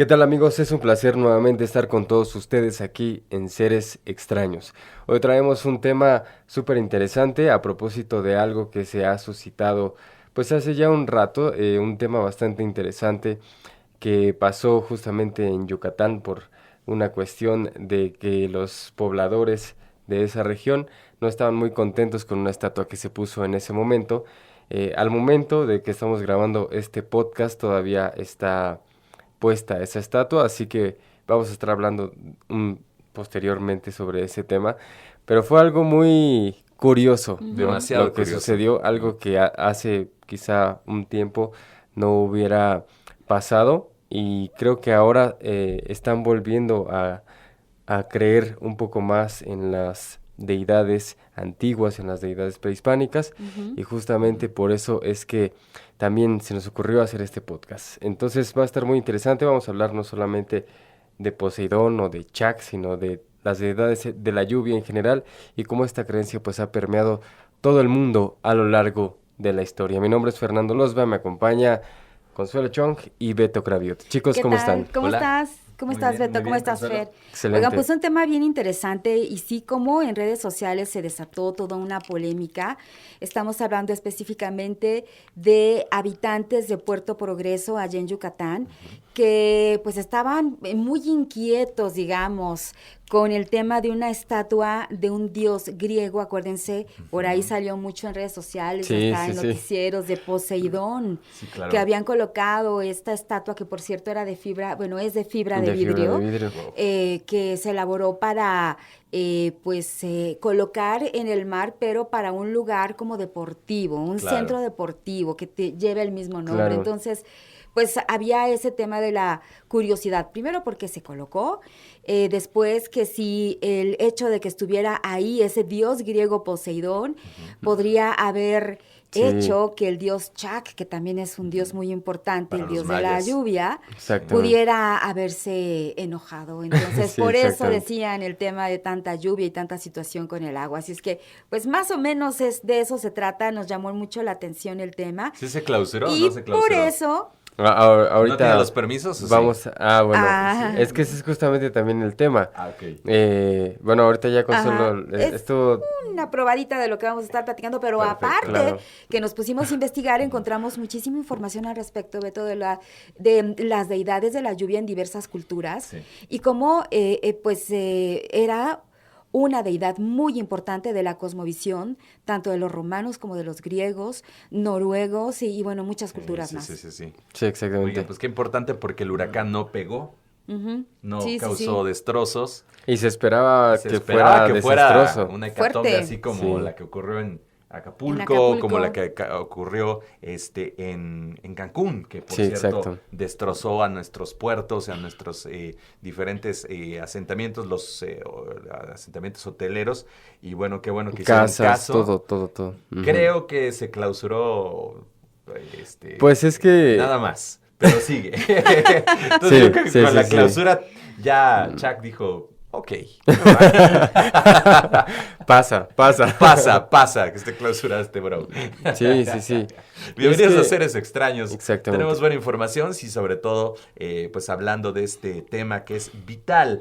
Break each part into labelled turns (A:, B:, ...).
A: ¿Qué tal amigos? Es un placer nuevamente estar con todos ustedes aquí en Seres Extraños. Hoy traemos un tema súper interesante a propósito de algo que se ha suscitado pues hace ya un rato, un tema bastante interesante que pasó justamente en Yucatán por una cuestión de que los pobladores de esa región no estaban muy contentos con una estatua que se puso en ese momento. Al momento de que estamos grabando este podcast todavía está puesta esa estatua, así que vamos a estar hablando posteriormente sobre ese tema, pero fue algo muy curioso, ¿no?
B: Demasiado
A: Lo que
B: curioso.
A: sucedió, algo que hace quizá un tiempo no hubiera pasado y creo que ahora están volviendo a creer un poco más en las deidades antiguas, en las deidades prehispánicas, y justamente por eso es que también se nos ocurrió hacer este podcast. Entonces va a estar muy interesante, vamos a hablar no solamente de Poseidón o de Chak, sino de las deidades de la lluvia en general y cómo esta creencia pues ha permeado todo el mundo a lo largo de la historia. Mi nombre es Fernando Losba, me acompaña Consuelo Chong y Beto Craviot. Chicos,
C: ¿Qué
A: ¿cómo
C: tal?
A: están?
C: ¿Cómo
B: Hola.
C: estás? ¿Cómo
B: Muy
C: estás,
B: bien,
C: Beto?
B: muy
C: ¿Cómo
B: bien,
C: estás,
B: Consuelo.
C: Fer? Oigan,
A: Excelente.
C: pues un tema bien interesante y sí, como en redes sociales se desató toda una polémica. Estamos hablando específicamente de habitantes de Puerto Progreso, allá en Yucatán, que pues estaban muy inquietos, digamos, con el tema de una estatua de un dios griego, acuérdense, por ahí salió mucho en redes sociales,
A: Sí,
C: hasta
A: sí,
C: en
A: sí.
C: noticieros de Poseidón,
B: Sí, claro.
C: que habían colocado esta estatua que por cierto era de fibra, bueno, es de fibra de
A: De fibra de
C: vidrio,
A: vidrio.
B: Wow.
C: que se elaboró para colocar en el mar, pero para un lugar como deportivo, un
B: Claro.
C: centro deportivo que te lleve el mismo nombre.
A: Claro.
C: Entonces, pues había ese tema de la curiosidad, primero porque se colocó, después que si el hecho de que estuviera ahí ese dios griego Poseidón podría haber
A: Sí.
C: hecho que el dios Chak, que también es un dios muy importante,
B: Para
C: el
B: los
C: dios de la
B: mayas.
C: lluvia,
A: Exactamente.
C: pudiera haberse enojado. Entonces,
A: Sí,
C: por eso
A: exactamente.
C: decían el tema de tanta lluvia y tanta situación con el agua. Así es que, pues más o menos de eso se trata, nos llamó mucho la atención el tema.
B: ¿Sí se clausuró o
C: Y
B: no se clausuró?
C: por eso,
B: ¿No tiene los permisos o sí?
A: vamos bueno,
C: Ah.
A: es que ese es justamente también el tema.
B: Ah, ok.
A: Bueno, ahorita ya Consuelo,
C: ajá, es
A: esto,
C: una probadita de lo que vamos a estar platicando, pero
B: Perfecto.
C: aparte
A: Claro.
C: que nos pusimos a investigar, encontramos muchísima información al respecto, Beto, de las deidades de la lluvia en diversas culturas
B: Sí.
C: y cómo era una deidad muy importante de la cosmovisión, tanto de los romanos como de los griegos, noruegos y bueno, muchas culturas
B: Sí,
C: más.
B: sí, sí, sí.
A: sí, exactamente.
B: Oigan, pues qué importante porque el huracán no pegó,
C: Ujú.
B: no
C: Sí, sí,
B: causó
C: sí.
B: destrozos.
A: Y se esperaba
B: Se
A: que
B: esperaba
A: fuera
B: que fuera
A: desastroso.
B: una hecatombe
C: Fuerte.
B: así como
A: Sí.
B: la que ocurrió en Acapulco,
C: En Acapulco.
B: como la que ocurrió en Cancún, que por
A: Sí,
B: cierto
A: exacto.
B: destrozó a nuestros puertos, a nuestros diferentes asentamientos, los asentamientos hoteleros. Y bueno que hicieron
A: Casas,
B: caso.
A: todo. Ujú.
B: Creo que se clausuró
A: Pues es que
B: nada más, pero sigue. Entonces
A: Sí,
B: yo creo que
A: sí,
B: con
A: sí,
B: la
A: sí.
B: clausura ya Chuck dijo, ok,
A: pasa.
B: pasa, que esté clausuraste, bro.
A: Sí, sí, sí.
B: Bienvenidos
A: Es que-
B: a Seres Extraños.
A: Exactamente.
B: Tenemos buena información, sí, sobre todo, pues hablando de este tema que es vital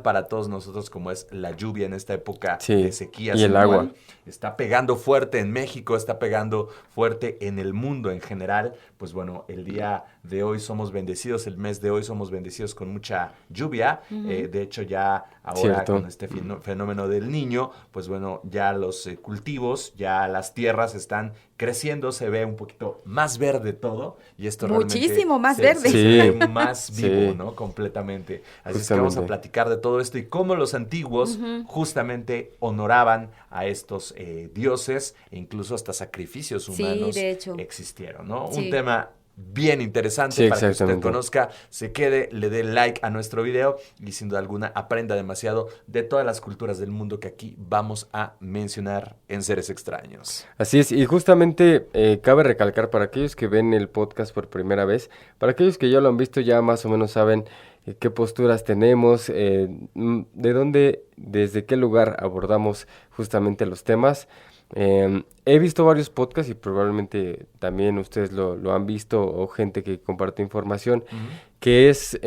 B: para todos nosotros, como es la lluvia en esta época
A: Sí,
B: de sequía.
A: y el agua.
B: Está pegando fuerte en México, está pegando fuerte en el mundo en general. Pues bueno, el día de hoy somos bendecidos, el mes de hoy somos bendecidos con mucha lluvia. De hecho, ya ahora
A: Cierto.
B: con este fenómeno del Niño, pues bueno, ya los cultivos, ya las tierras están creciendo, se ve un poquito más verde todo y esto
C: Muchísimo
B: realmente
C: más
B: se
C: verde.
B: se
A: Sí.
B: ve más vivo,
A: Sí.
B: ¿no? Completamente. Así es que vamos a
A: Justamente.
B: platicar de todo esto y cómo los antiguos justamente honoraban a estos dioses e incluso hasta sacrificios
C: Sí,
B: humanos
C: de hecho.
B: existieron, ¿no?
C: Sí.
B: Un tema bien interesante
A: Sí,
B: para que usted
A: exactamente.
B: conozca, se quede, le dé like a nuestro video y sin duda alguna aprenda demasiado de todas las culturas del mundo que aquí vamos a mencionar en Seres Extraños.
A: Así es, y justamente cabe recalcar para aquellos que ven el podcast por primera vez, para aquellos que ya lo han visto ya más o menos saben qué posturas tenemos, de dónde, desde qué lugar abordamos justamente los temas. He visto varios podcasts y probablemente también ustedes lo han visto o gente que comparte información, que es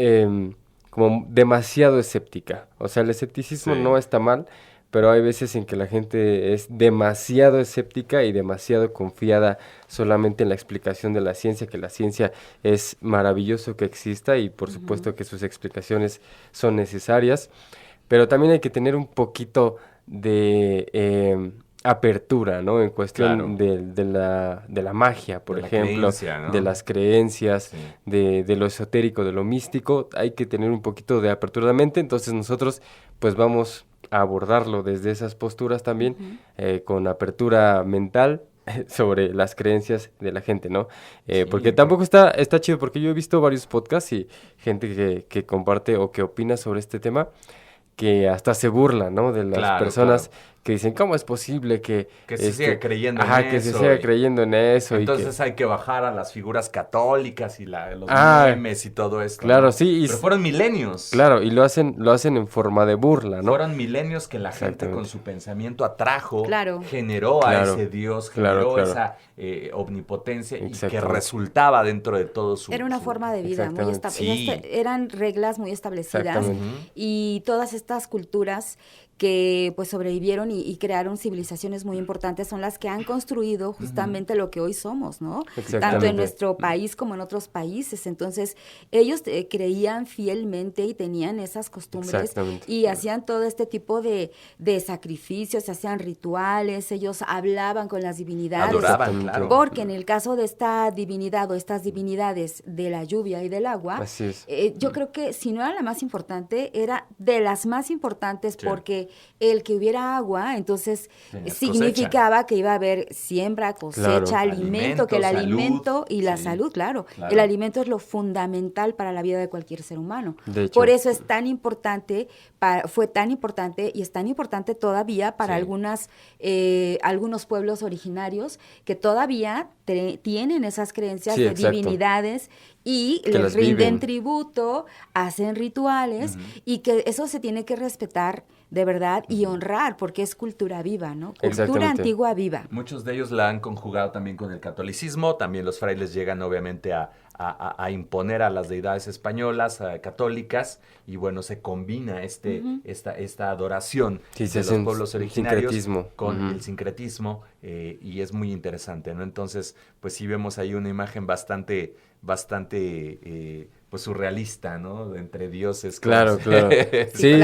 A: como demasiado escéptica. O sea, el escepticismo no está mal, pero hay veces en que la gente es demasiado escéptica y demasiado confiada solamente en la explicación de la ciencia, que la ciencia es maravilloso que exista y por supuesto que sus explicaciones son necesarias, pero también hay que tener un poquito de apertura, ¿no? En cuestión de la magia, por ejemplo,
B: creencia, ¿no?
A: de las creencias, de lo esotérico, de lo místico, hay que tener un poquito de apertura de mente, entonces nosotros pues vamos a abordarlo desde esas posturas también, con apertura mental sobre las creencias de la gente, ¿no? Porque tampoco está chido, porque yo he visto varios podcasts y gente que comparte o que opina sobre este tema, que hasta se burla, ¿no? De las personas que dicen, ¿cómo es posible que
B: se siga creyendo en eso?
A: Que se siga creyendo en eso.
B: Entonces hay que bajar a las figuras católicas y los memes y todo esto.
A: Claro,
B: ¿no?
A: sí.
B: Pero fueron milenios.
A: Claro, y lo hacen en forma de burla, ¿no?
B: Fueron milenios que la gente con su pensamiento atrajo, generó a ese Dios, generó esa omnipotencia y que resultaba dentro de todo su...
C: Era una forma de vida muy establecida. Eran reglas muy establecidas y todas estas culturas que pues sobrevivieron y crearon civilizaciones muy importantes son las que han construido justamente lo que hoy somos, ¿no? Tanto en nuestro país como en otros países. Entonces, ellos creían fielmente y tenían esas costumbres y hacían todo este tipo de sacrificios, hacían rituales, ellos hablaban con las divinidades.
B: Adoraban, claro.
C: Porque en el caso de esta divinidad o estas divinidades de la lluvia y del agua, yo creo que si no era la más importante, era de las más importantes porque el que hubiera agua, entonces significaba que iba a haber siembra, cosecha, alimento, que el alimento y la salud, el alimento es lo fundamental para la vida de cualquier ser humano. Por eso es tan importante, fue tan importante y es tan importante todavía para algunos pueblos originarios que todavía tienen esas creencias de divinidades y que les rinden tributo, hacen rituales y que eso se tiene que respetar de verdad y honrar porque es cultura viva, ¿no? Cultura antigua viva.
B: Muchos de ellos la han conjugado también con el catolicismo, también los frailes llegan obviamente a imponer a las deidades españolas, católicas, y bueno, se combina esta adoración de los pueblos originarios con el sincretismo, y es muy interesante, ¿no? Entonces, pues sí vemos ahí una imagen bastante pues surrealista, ¿no? Entre dioses.
A: Claro. Sí.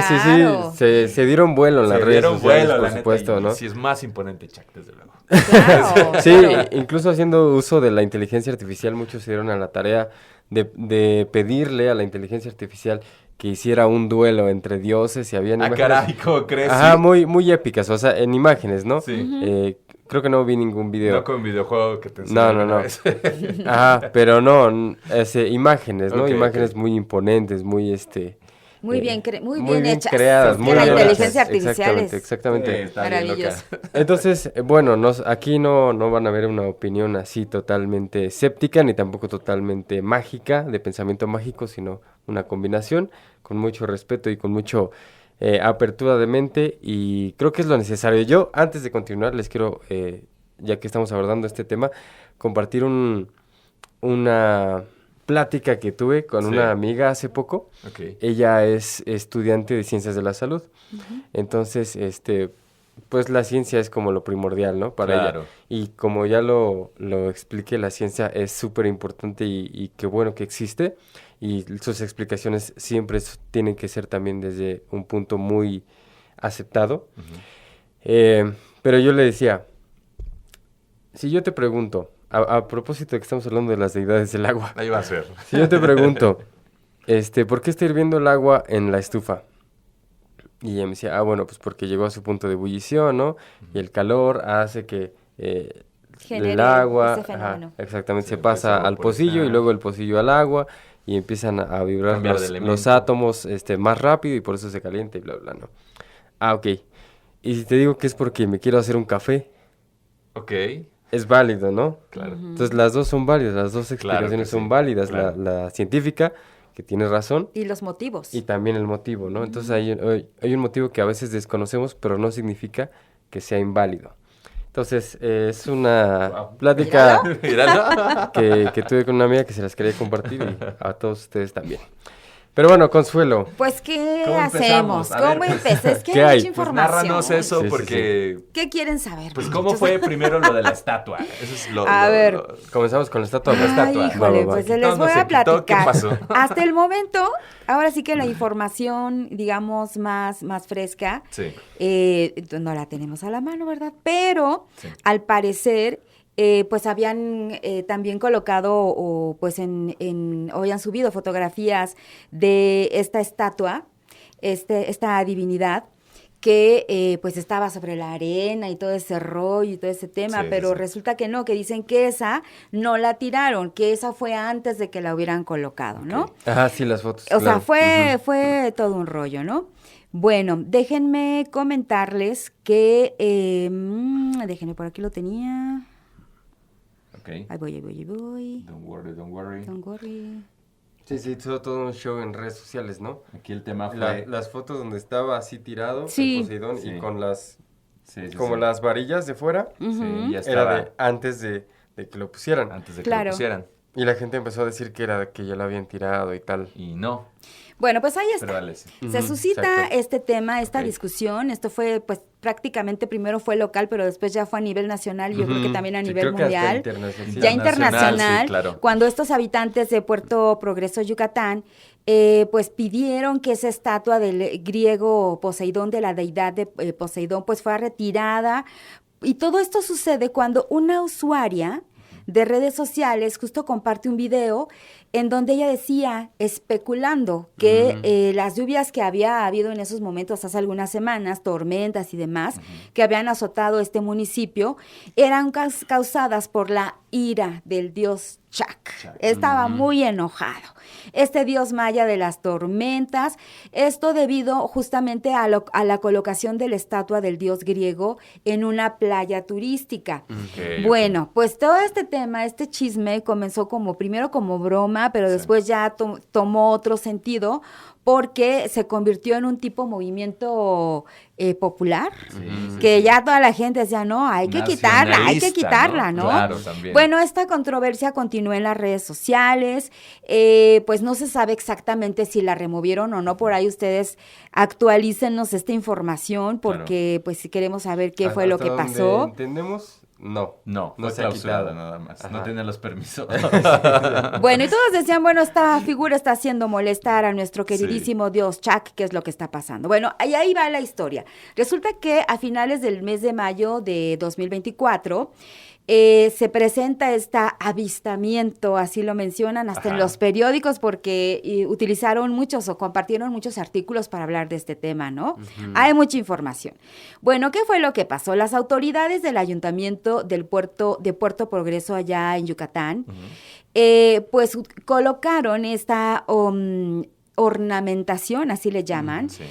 A: Se dieron vuelo en las redes sociales, por supuesto, ¿no?
B: Sí, es más imponente Chuck, desde luego.
C: Claro,
A: sí, incluso haciendo uso de la inteligencia artificial, muchos se dieron a la tarea de pedirle a la inteligencia artificial que hiciera un duelo entre dioses y habían imágenes.
B: Caray, ¿cómo crees?
A: Muy épicas, o sea, en imágenes, ¿no?
B: Sí.
A: Creo que no vi ningún video.
B: No con videojuego que te enseñan.
A: No. Pero no, imágenes, ¿no? Imágenes muy imponentes, muy
C: muy bien hechas.
A: Creadas, muy
C: la
A: bien
C: inteligencia
A: hechas.
C: artificial
A: Exactamente.
C: Maravilloso.
A: Entonces, bueno, aquí no van a ver una opinión así totalmente escéptica, ni tampoco totalmente mágica, de pensamiento mágico, sino una combinación con mucho respeto y con mucho apertura de mente, y creo que es lo necesario. Yo, antes de continuar, les quiero, ya que estamos abordando este tema, compartir una plática que tuve con una amiga hace poco. Ella es estudiante de Ciencias de la Salud. Entonces, pues la ciencia es como lo primordial, ¿no? Para ella. Y como ya lo expliqué, la ciencia es súper importante y qué bueno que existe. Y sus explicaciones siempre tienen que ser también desde un punto muy aceptado. Pero yo le decía, si yo te pregunto, a propósito de que estamos hablando de las deidades del agua.
B: Ahí va a ser.
A: Si yo te pregunto, ¿por qué está hirviendo el agua en la estufa? Y ella me decía, bueno, pues porque llegó a su punto de ebullición, ¿no? Y el calor hace que el agua, exactamente, se pasa al pocillo y luego el pocillo al agua y empiezan a vibrar los átomos más rápido y por eso se calienta y bla, bla, ¿no? Ok. Y si te digo que es porque me quiero hacer un café.
B: Ok.
A: Es válido, ¿no?
B: Claro.
A: Entonces las dos son válidas, las dos explicaciones son válidas, la científica, que tiene razón.
C: Y los motivos.
A: Y también el motivo, ¿no? Entonces hay un motivo que a veces desconocemos, pero no significa que sea inválido. Entonces, es una plática
B: Míralo.
A: que tuve con una amiga que se las quería compartir y a todos ustedes también. Pero bueno, Consuelo,
C: Pues, ¿qué
B: ¿Cómo
C: hacemos?
B: empezamos? A ver,
C: ¿Cómo
B: pues,
C: empecé? Es que
A: ¿qué
C: hay
A: hay?
C: mucha
B: Pues
C: información.
B: nárranos eso
A: Sí, sí,
B: porque...
C: ¿Qué quieren saber?
B: Pues,
C: muchachos?
B: ¿cómo fue primero lo de la estatua? Eso es lo...
C: A ver.
A: comenzamos con la estatua.
B: La estatua.
C: Ay, híjole,
A: Va, va, va.
C: pues
B: ¿Se
C: les
B: quitó,
C: voy
B: no se
C: a
B: quitó?
C: platicar.
B: ¿Qué pasó?
C: Hasta el momento, ahora sí que la información, digamos, más fresca,
B: Sí.
C: no la tenemos a la mano, ¿verdad? Pero,
B: Sí.
C: al parecer, pues habían también colocado o pues o habían subido fotografías de esta estatua, esta divinidad, que pues estaba sobre la arena y todo ese rollo y todo ese tema,
B: Sí,
C: pero
B: sí.
C: resulta que no, que dicen que esa no la tiraron, que esa fue antes de que la hubieran colocado, ¿no?
A: Ajá, sí, las fotos.
C: O sea,
A: claro.
C: fue todo un rollo, ¿no? Bueno, déjenme comentarles que, déjenme, por aquí lo tenía.
B: Ok.
C: Ahí voy.
B: Don't worry, don't worry.
C: Don't worry.
A: Sí, sí, hizo todo un show en redes sociales, ¿no?
B: Aquí el tema fue...
A: Las fotos donde estaba así tirado,
C: Sí.
A: el Poseidón,
B: Sí.
A: y con las,
B: Sí, sí,
A: como
B: sí.
A: las varillas de fuera,
C: Ujú.
B: Sí, ya
A: era
B: estaba
A: de antes de que lo pusieran.
B: antes de que
C: Claro.
B: lo pusieran.
A: Y la gente empezó a decir que era que ya la habían tirado y tal.
B: Y no,
C: Bueno, pues ahí está.
B: pero dale, sí.
C: Se
A: Ujú,
C: suscita
A: exacto.
C: este tema, esta
B: Ok.
C: discusión. Esto fue, pues, prácticamente primero fue local, pero después ya fue a nivel nacional y yo creo que
A: Ujú.
C: también a
A: Sí,
C: nivel
A: creo que hasta
C: mundial.
A: internacional.
C: Ya
B: Internacional,
C: internacional,
B: sí, claro.
C: cuando estos habitantes de Puerto Progreso, Yucatán, pues pidieron que esa estatua del griego Poseidón, de la deidad de Poseidón, pues fuera retirada. Y todo esto sucede cuando una usuaria de redes sociales justo comparte un video en donde ella decía, especulando, que las lluvias que había habido en esos momentos hace algunas semanas, tormentas y demás, que habían azotado este municipio, eran causadas por la ira del dios Chak. Estaba muy enojado. Este dios maya de las tormentas, esto debido justamente a la colocación de la estatua del dios griego en una playa turística.
B: Ok,
C: Bueno, pues todo este tema, este chisme comenzó primero como broma, pero
B: Sí.
C: después ya tomó otro sentido porque se convirtió en un tipo movimiento popular,
B: Sí,
C: que
B: sí.
C: ya toda la gente decía, no, hay que quitarla,
B: Nacionalista,
C: ¿no?
B: Claro, también.
C: Bueno, esta controversia continuó en las redes sociales, pues no se sabe exactamente si la removieron o no, por ahí ustedes actualícenos esta información porque pues si queremos saber qué fue lo
A: Hasta
C: que
A: donde
C: pasó.
A: entendemos, no.
B: No,
A: No
B: fue
A: se ha
B: clausurada
A: quitado.
B: nada más.
A: Ajá.
B: No tenía los permisos.
C: Bueno, y todos decían, bueno, esta figura está haciendo molestar a nuestro queridísimo dios Chak, ¿qué es lo que está pasando? Bueno, ahí va la historia. Resulta que a finales del mes de mayo de 2024 se presenta este avistamiento, así lo mencionan hasta en
B: Ajá.
C: los periódicos porque utilizaron muchos o compartieron muchos artículos para hablar de este tema, ¿no? Hay mucha información. Bueno, ¿qué fue lo que pasó? Las autoridades del ayuntamiento de Puerto Progreso allá en Yucatán, pues colocaron esta ornamentación, así le llaman,
B: Sí.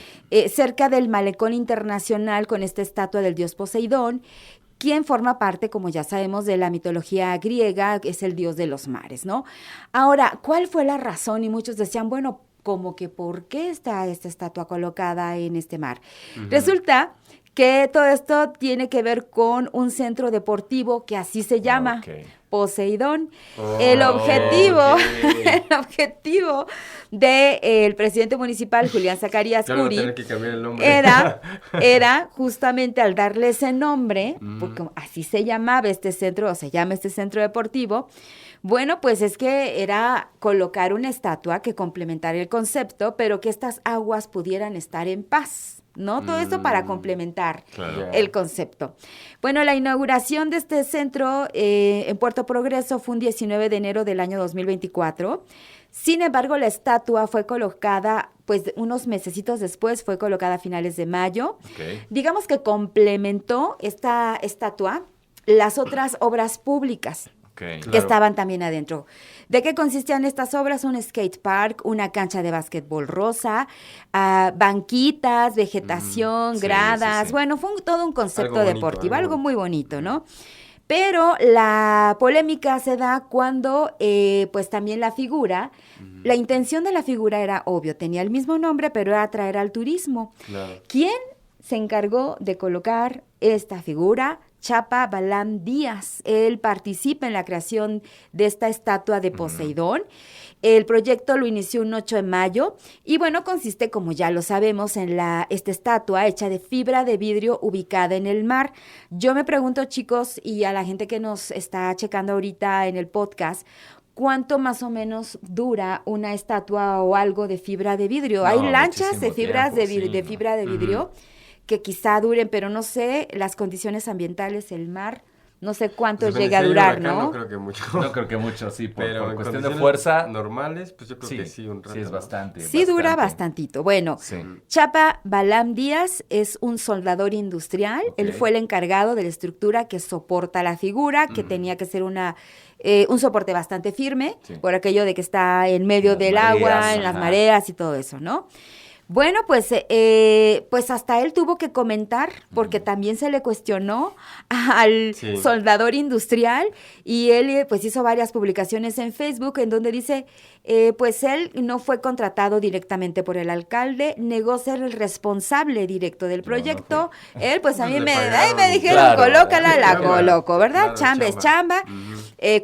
C: cerca del malecón internacional con esta estatua del dios Poseidón, quien forma parte, como ya sabemos, de la mitología griega, que es el dios de los mares, ¿no? Ahora, ¿cuál fue la razón? Y muchos decían, bueno, como que ¿por qué está esta estatua colocada en este mar? Resulta que todo esto tiene que ver con un centro deportivo que así se llama,
B: Ok.
C: Poseidón.
A: Oh,
C: El objetivo,
B: ok.
C: el objetivo del presidente municipal, Julián Zacarías
A: Ya le voy a
C: Curi,
A: tener que cambiar el nombre.
C: era justamente al darle ese nombre, porque así se llamaba este centro, o se llama este centro deportivo, bueno, pues es que era colocar una estatua que complementara el concepto, pero que estas aguas pudieran estar en paz, ¿no? Todo esto para complementar
B: Claro.
C: el concepto. Bueno, la inauguración de este centro en Puerto Progreso fue un 19 de enero del año 2024. Sin embargo, la estatua fue colocada, pues unos mesecitos después, fue colocada a finales de mayo.
B: Ok.
C: Digamos que complementó esta estatua las otras obras públicas
B: Ok.
C: que
A: Claro.
C: estaban también adentro. ¿De qué consistían estas obras? Un skate park, una cancha de básquetbol rosa, banquitas, vegetación,
B: sí,
C: gradas.
B: sí, sí.
C: Bueno, fue todo un concepto
A: Algo bonito,
C: deportivo,
A: algo
C: algo muy bonito, ¿no? Pero la polémica se da cuando, pues también la figura, la intención de la figura era obvio, tenía el mismo nombre, pero era atraer al turismo.
A: Claro.
C: ¿Quién se encargó de colocar esta figura? Chapa Balam Díaz. Él participa en la creación de esta estatua de Poseidón. El proyecto lo inició un 8 de mayo y bueno, consiste, como ya lo sabemos, en esta estatua hecha de fibra de vidrio ubicada en el mar. Yo me pregunto, chicos, y a la gente que nos está checando ahorita en el podcast, ¿cuánto más o menos dura una estatua o algo de fibra de vidrio?
B: No,
C: Hay lanchas de fibras
B: tiempo,
C: de fibra de vidrio que quizá duren, pero no sé, las condiciones ambientales, el mar, no sé cuánto
A: Pues
C: llega a
A: depende, si hay
C: durar,
A: huracán,
C: ¿no?
A: No creo que mucho.
B: No creo que mucho, sí,
A: Pero
B: por
A: en
B: cuestión de
A: condiciones
B: fuerza
A: normales, pues yo creo que sí, un rato.
B: Sí, es
A: ¿no?
B: bastante.
C: Sí, dura bastantito. Bueno,
B: Sí.
C: Chapa Balam Díaz es un soldador industrial.
B: Ok.
C: Él fue el encargado de la estructura que soporta la figura, que tenía que ser un soporte bastante firme,
B: Sí.
C: por aquello de que está en medio
B: Las
C: del
B: mareas,
C: agua, en las
B: ajá.
C: mareas y todo eso, ¿no? Bueno, pues hasta él tuvo que comentar, porque también se le cuestionó al
A: Sí.
C: soldador industrial, y él pues hizo varias publicaciones en Facebook en donde dice, pues él no fue contratado directamente por el alcalde, negó ser el responsable directo del proyecto. Él, pues a mí
A: Le
C: me
A: pagaron.
C: dijeron,
B: Claro.
C: colócala, la
A: Chamba.
C: coloco, ¿verdad?
A: Claro,
C: Chamba es chamba.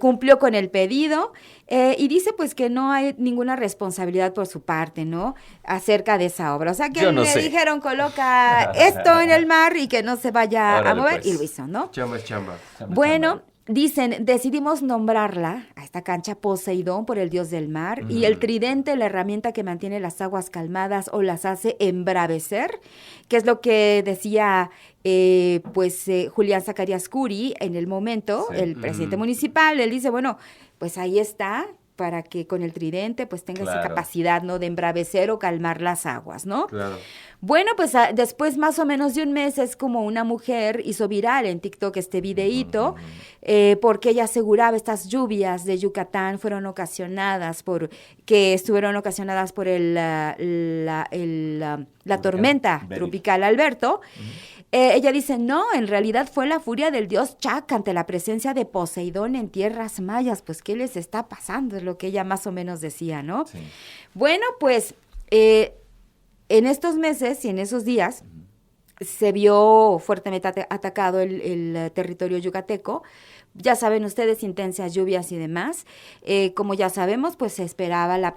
C: Cumplió con el pedido. Y dice pues que no hay ninguna responsabilidad por su parte, ¿no? Acerca de esa obra. O sea que
B: Yo no
C: le
B: sé.
C: dijeron coloca esto en el mar y que no se vaya a
B: Órale,
C: mover,
B: pues.
C: y lo hizo, ¿no?
A: Chamba es chamba.
C: Bueno, dicen, decidimos nombrarla a esta cancha Poseidón por el dios del mar, y el tridente, la herramienta que mantiene las aguas calmadas o las hace embravecer, que es lo que decía Julián Zacarías Curi en el momento,
B: Sí.
C: el presidente municipal. Él dice, bueno, pues ahí está, para que con el tridente pues tenga esa
B: Claro.
C: capacidad, ¿no?, de embravecer o calmar las aguas, ¿no?
A: Claro.
C: Bueno, pues después más o menos de un mes es como una mujer hizo viral en TikTok este videíto, porque ella aseguraba estas lluvias de Yucatán estuvieron ocasionadas por la tormenta
B: Betty.
C: tropical Alberto. Ella dice, no, en realidad fue la furia del dios Chac ante la presencia de Poseidón en tierras mayas. Pues, ¿qué les está pasando? Es lo que ella más o menos decía, ¿no?
B: Sí.
C: Bueno, pues en estos meses y en esos días se vio fuertemente atacado el territorio yucateco. Ya saben ustedes, intensas lluvias y demás. Como ya sabemos, pues se esperaba la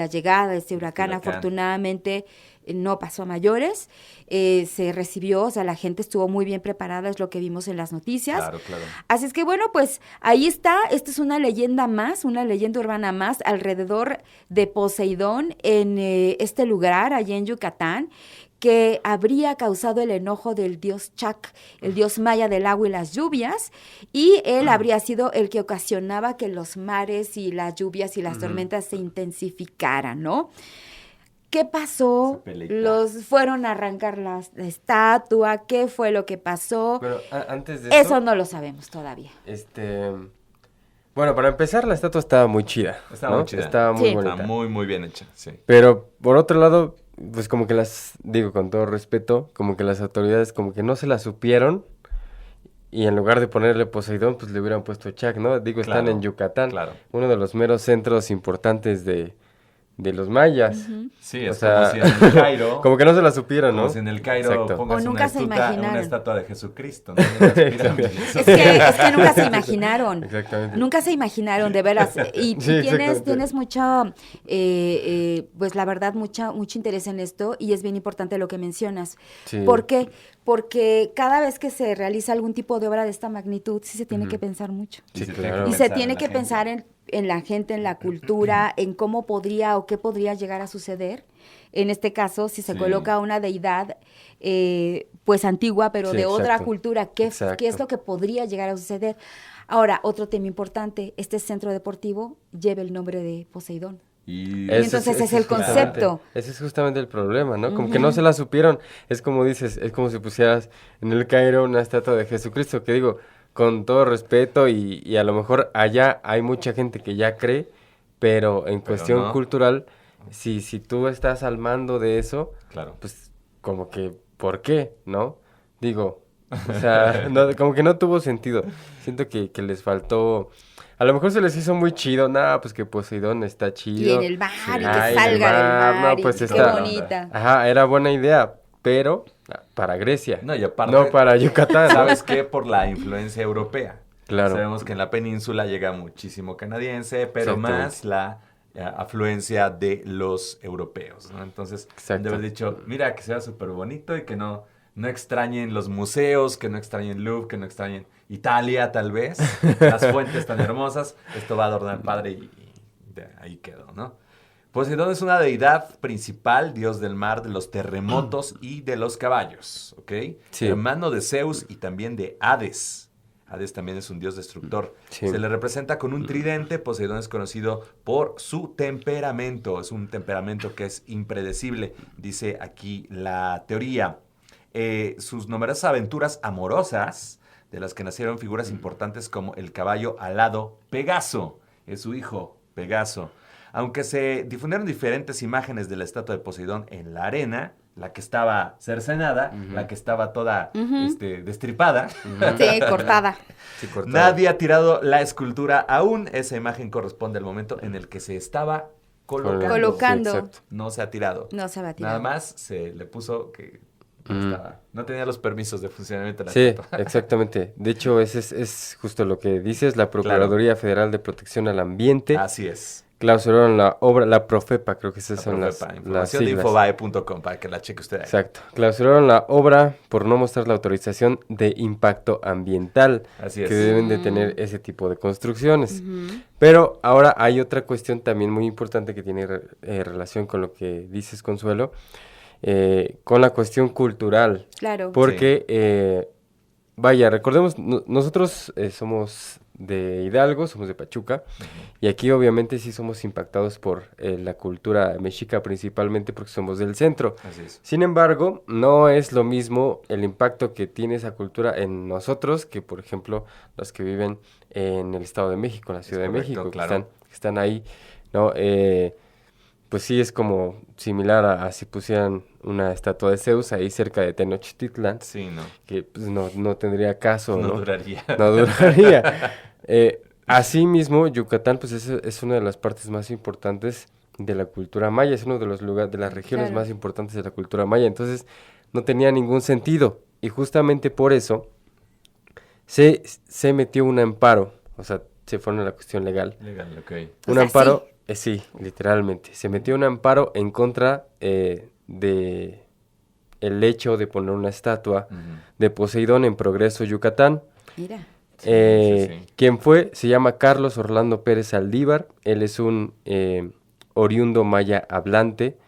C: llegada de este huracán. Afortunadamente no pasó a mayores. Se recibió, o sea, la gente estuvo muy bien preparada, es lo que vimos en las noticias.
B: Claro, claro.
C: Así es que bueno, pues ahí está. Esta es una leyenda más, una leyenda urbana más alrededor de Poseidón en este lugar, allá en Yucatán, que habría causado el enojo del dios Chac, el dios maya del agua y las lluvias, y él habría sido el que ocasionaba que los mares y las lluvias y las tormentas se intensificaran, ¿no? ¿Qué pasó?
B: Esa peleita.
C: Los fueron a arrancar la estatua. ¿Qué fue lo que pasó?
A: Pero antes de
C: Eso no lo sabemos todavía.
A: Bueno, para empezar, la estatua estaba muy chida.
B: Estaba
A: ¿no?
B: muy chida.
A: Estaba muy
C: Sí.
A: bonita.
B: Está muy, muy bien hecha, sí.
A: Pero por otro lado, pues como que digo con todo respeto, como que las autoridades como que no se la supieron, y en lugar de ponerle Poseidón, pues le hubieran puesto Chac, ¿no? Digo, están
B: Claro,
A: en Yucatán,
B: claro.
A: uno de los meros centros importantes de los mayas.
B: Sí,
A: O
B: es
A: sea,
B: como si en el Cairo...
A: Como que no se la supieron, ¿no?
B: Como si en el Cairo
A: Exacto.
B: pongas
C: O nunca
B: una,
C: se imaginaron.
B: una estatua de Jesucristo, ¿no? De las pirámides.
C: Es que nunca se imaginaron.
A: Exactamente.
C: Nunca se imaginaron, de veras. Y
A: Sí, exactamente.
C: tienes mucho, pues la verdad, mucho interés en esto, y es bien importante lo que mencionas.
A: Sí.
C: ¿Por qué? Porque cada vez que se realiza algún tipo de obra de esta magnitud, sí se tiene que pensar mucho.
A: Sí,
B: se
A: claro.
C: Y se tiene que pensar en la gente, en la cultura, en cómo podría o qué podría llegar a suceder. En este caso, si se
B: Sí.
C: coloca una deidad, pues antigua, pero
A: Sí,
C: de otra
A: exacto.
C: cultura, ¿qué
A: Exacto.
C: es lo que podría llegar a suceder? Ahora, otro tema importante, este centro deportivo lleva el nombre de Poseidón.
B: Y
C: entonces es el concepto.
A: Ese es justamente el problema, ¿no? Como que no se la supieron. Es como dices, es como si pusieras en el Cairo una estatua de Jesucristo, que digo, con todo respeto, y a lo mejor allá hay mucha gente que ya cree, pero en cuestión
B: no.
A: cultural, si tú estás al mando de eso,
B: Claro.
A: pues como que, ¿por qué? ¿No? Digo, o sea, como que no tuvo sentido. Siento que les faltó... A lo mejor se les hizo muy chido, nada, pues que Poseidón está chido.
C: Y en el mar, y que
A: en el
C: salga del mar,
A: no,
C: y
A: pues
C: qué
A: está...
C: bonita.
A: Ajá, era buena idea, pero para Grecia,
B: No, y aparte,
A: no para Yucatán, ¿no?
B: ¿sabes qué? Por la influencia europea.
A: Claro.
B: Sabemos que en la península llega muchísimo canadiense, pero
A: Exactamente.
B: más la afluencia de los europeos, ¿no? Entonces, han de haber dicho, mira, que sea súper bonito y que no extrañen los museos, que no extrañen Louvre, que no extrañen Italia, tal vez, las fuentes tan hermosas, esto va a adornar padre y ahí quedó, ¿no? Poseidón es una deidad principal, dios del mar, de los terremotos y de los caballos, ¿ok?
A: Sí.
B: Hermano de Zeus y también de Hades. Hades también es un dios destructor.
A: Sí.
B: Se le representa con un tridente. Poseidón es conocido por su temperamento. Es un temperamento que es impredecible, dice aquí la teoría. Sus numerosas aventuras amorosas, de las que nacieron figuras importantes como el caballo alado Pegaso, es su hijo Pegaso. Aunque se difundieron diferentes imágenes de la estatua de Poseidón en la arena, la que estaba cercenada, la que estaba toda destripada.
C: Sí, cortada.
A: Sí, cortado.
B: Nadie ha tirado la escultura aún. Esa imagen corresponde al momento en el que se estaba
C: Colocando.
A: Sí, exacto.
B: No se ha tirado.
C: No se va a tirar.
B: Nada más se le puso que no tenía los permisos de funcionamiento de la
A: Sí,
B: estatua.
A: exactamente. De hecho, es justo lo que dices. La Procuraduría Federal de Protección al Ambiente
B: Así es.
A: clausuraron la obra, la Profepa, creo que esas
B: La
A: son
B: Profepa,
A: las
B: información de
A: siglas.
B: infobae.com para que la cheque usted ahí.
A: Exacto. Clausuraron la obra por no mostrar la autorización de impacto ambiental
B: Así es.
A: que deben de tener ese tipo de construcciones. Pero ahora hay otra cuestión también muy importante que tiene relación con lo que dices, Consuelo, con la cuestión cultural.
C: Claro.
A: Porque, vaya, recordemos, nosotros somos de Hidalgo, somos de Pachuca, y aquí obviamente sí somos impactados por la cultura mexica principalmente porque somos del centro.
B: Así es.
A: Sin embargo, no es lo mismo el impacto que tiene esa cultura en nosotros que, por ejemplo, los que viven en el Estado de México, en la Ciudad de
B: correcto,
A: México,
B: claro.
A: que están ahí, ¿no? Pues sí es como similar a si pusieran una estatua de Zeus ahí cerca de Tenochtitlan,
B: Sí, no.
A: que pues, no tendría caso,
B: No
A: ¿no?
B: duraría.
A: No duraría. Asimismo, Yucatán pues es una de las partes más importantes de la cultura maya, es uno de los lugares, de las regiones
C: Claro.
A: más importantes de la cultura maya, entonces no tenía ningún sentido y justamente por eso se metió un amparo, o sea, se fueron a la cuestión legal.
B: Legal, ok.
C: O
A: Un
C: sea,
A: amparo, sí, literalmente, se metió un amparo en contra de el hecho de poner una estatua
B: Ujú.
A: de Poseidón en Progreso, Yucatán.
C: Mira.
B: Sí.
A: ¿Quién fue? Se llama Carlos Orlando Pérez Saldívar. Él es un oriundo maya hablante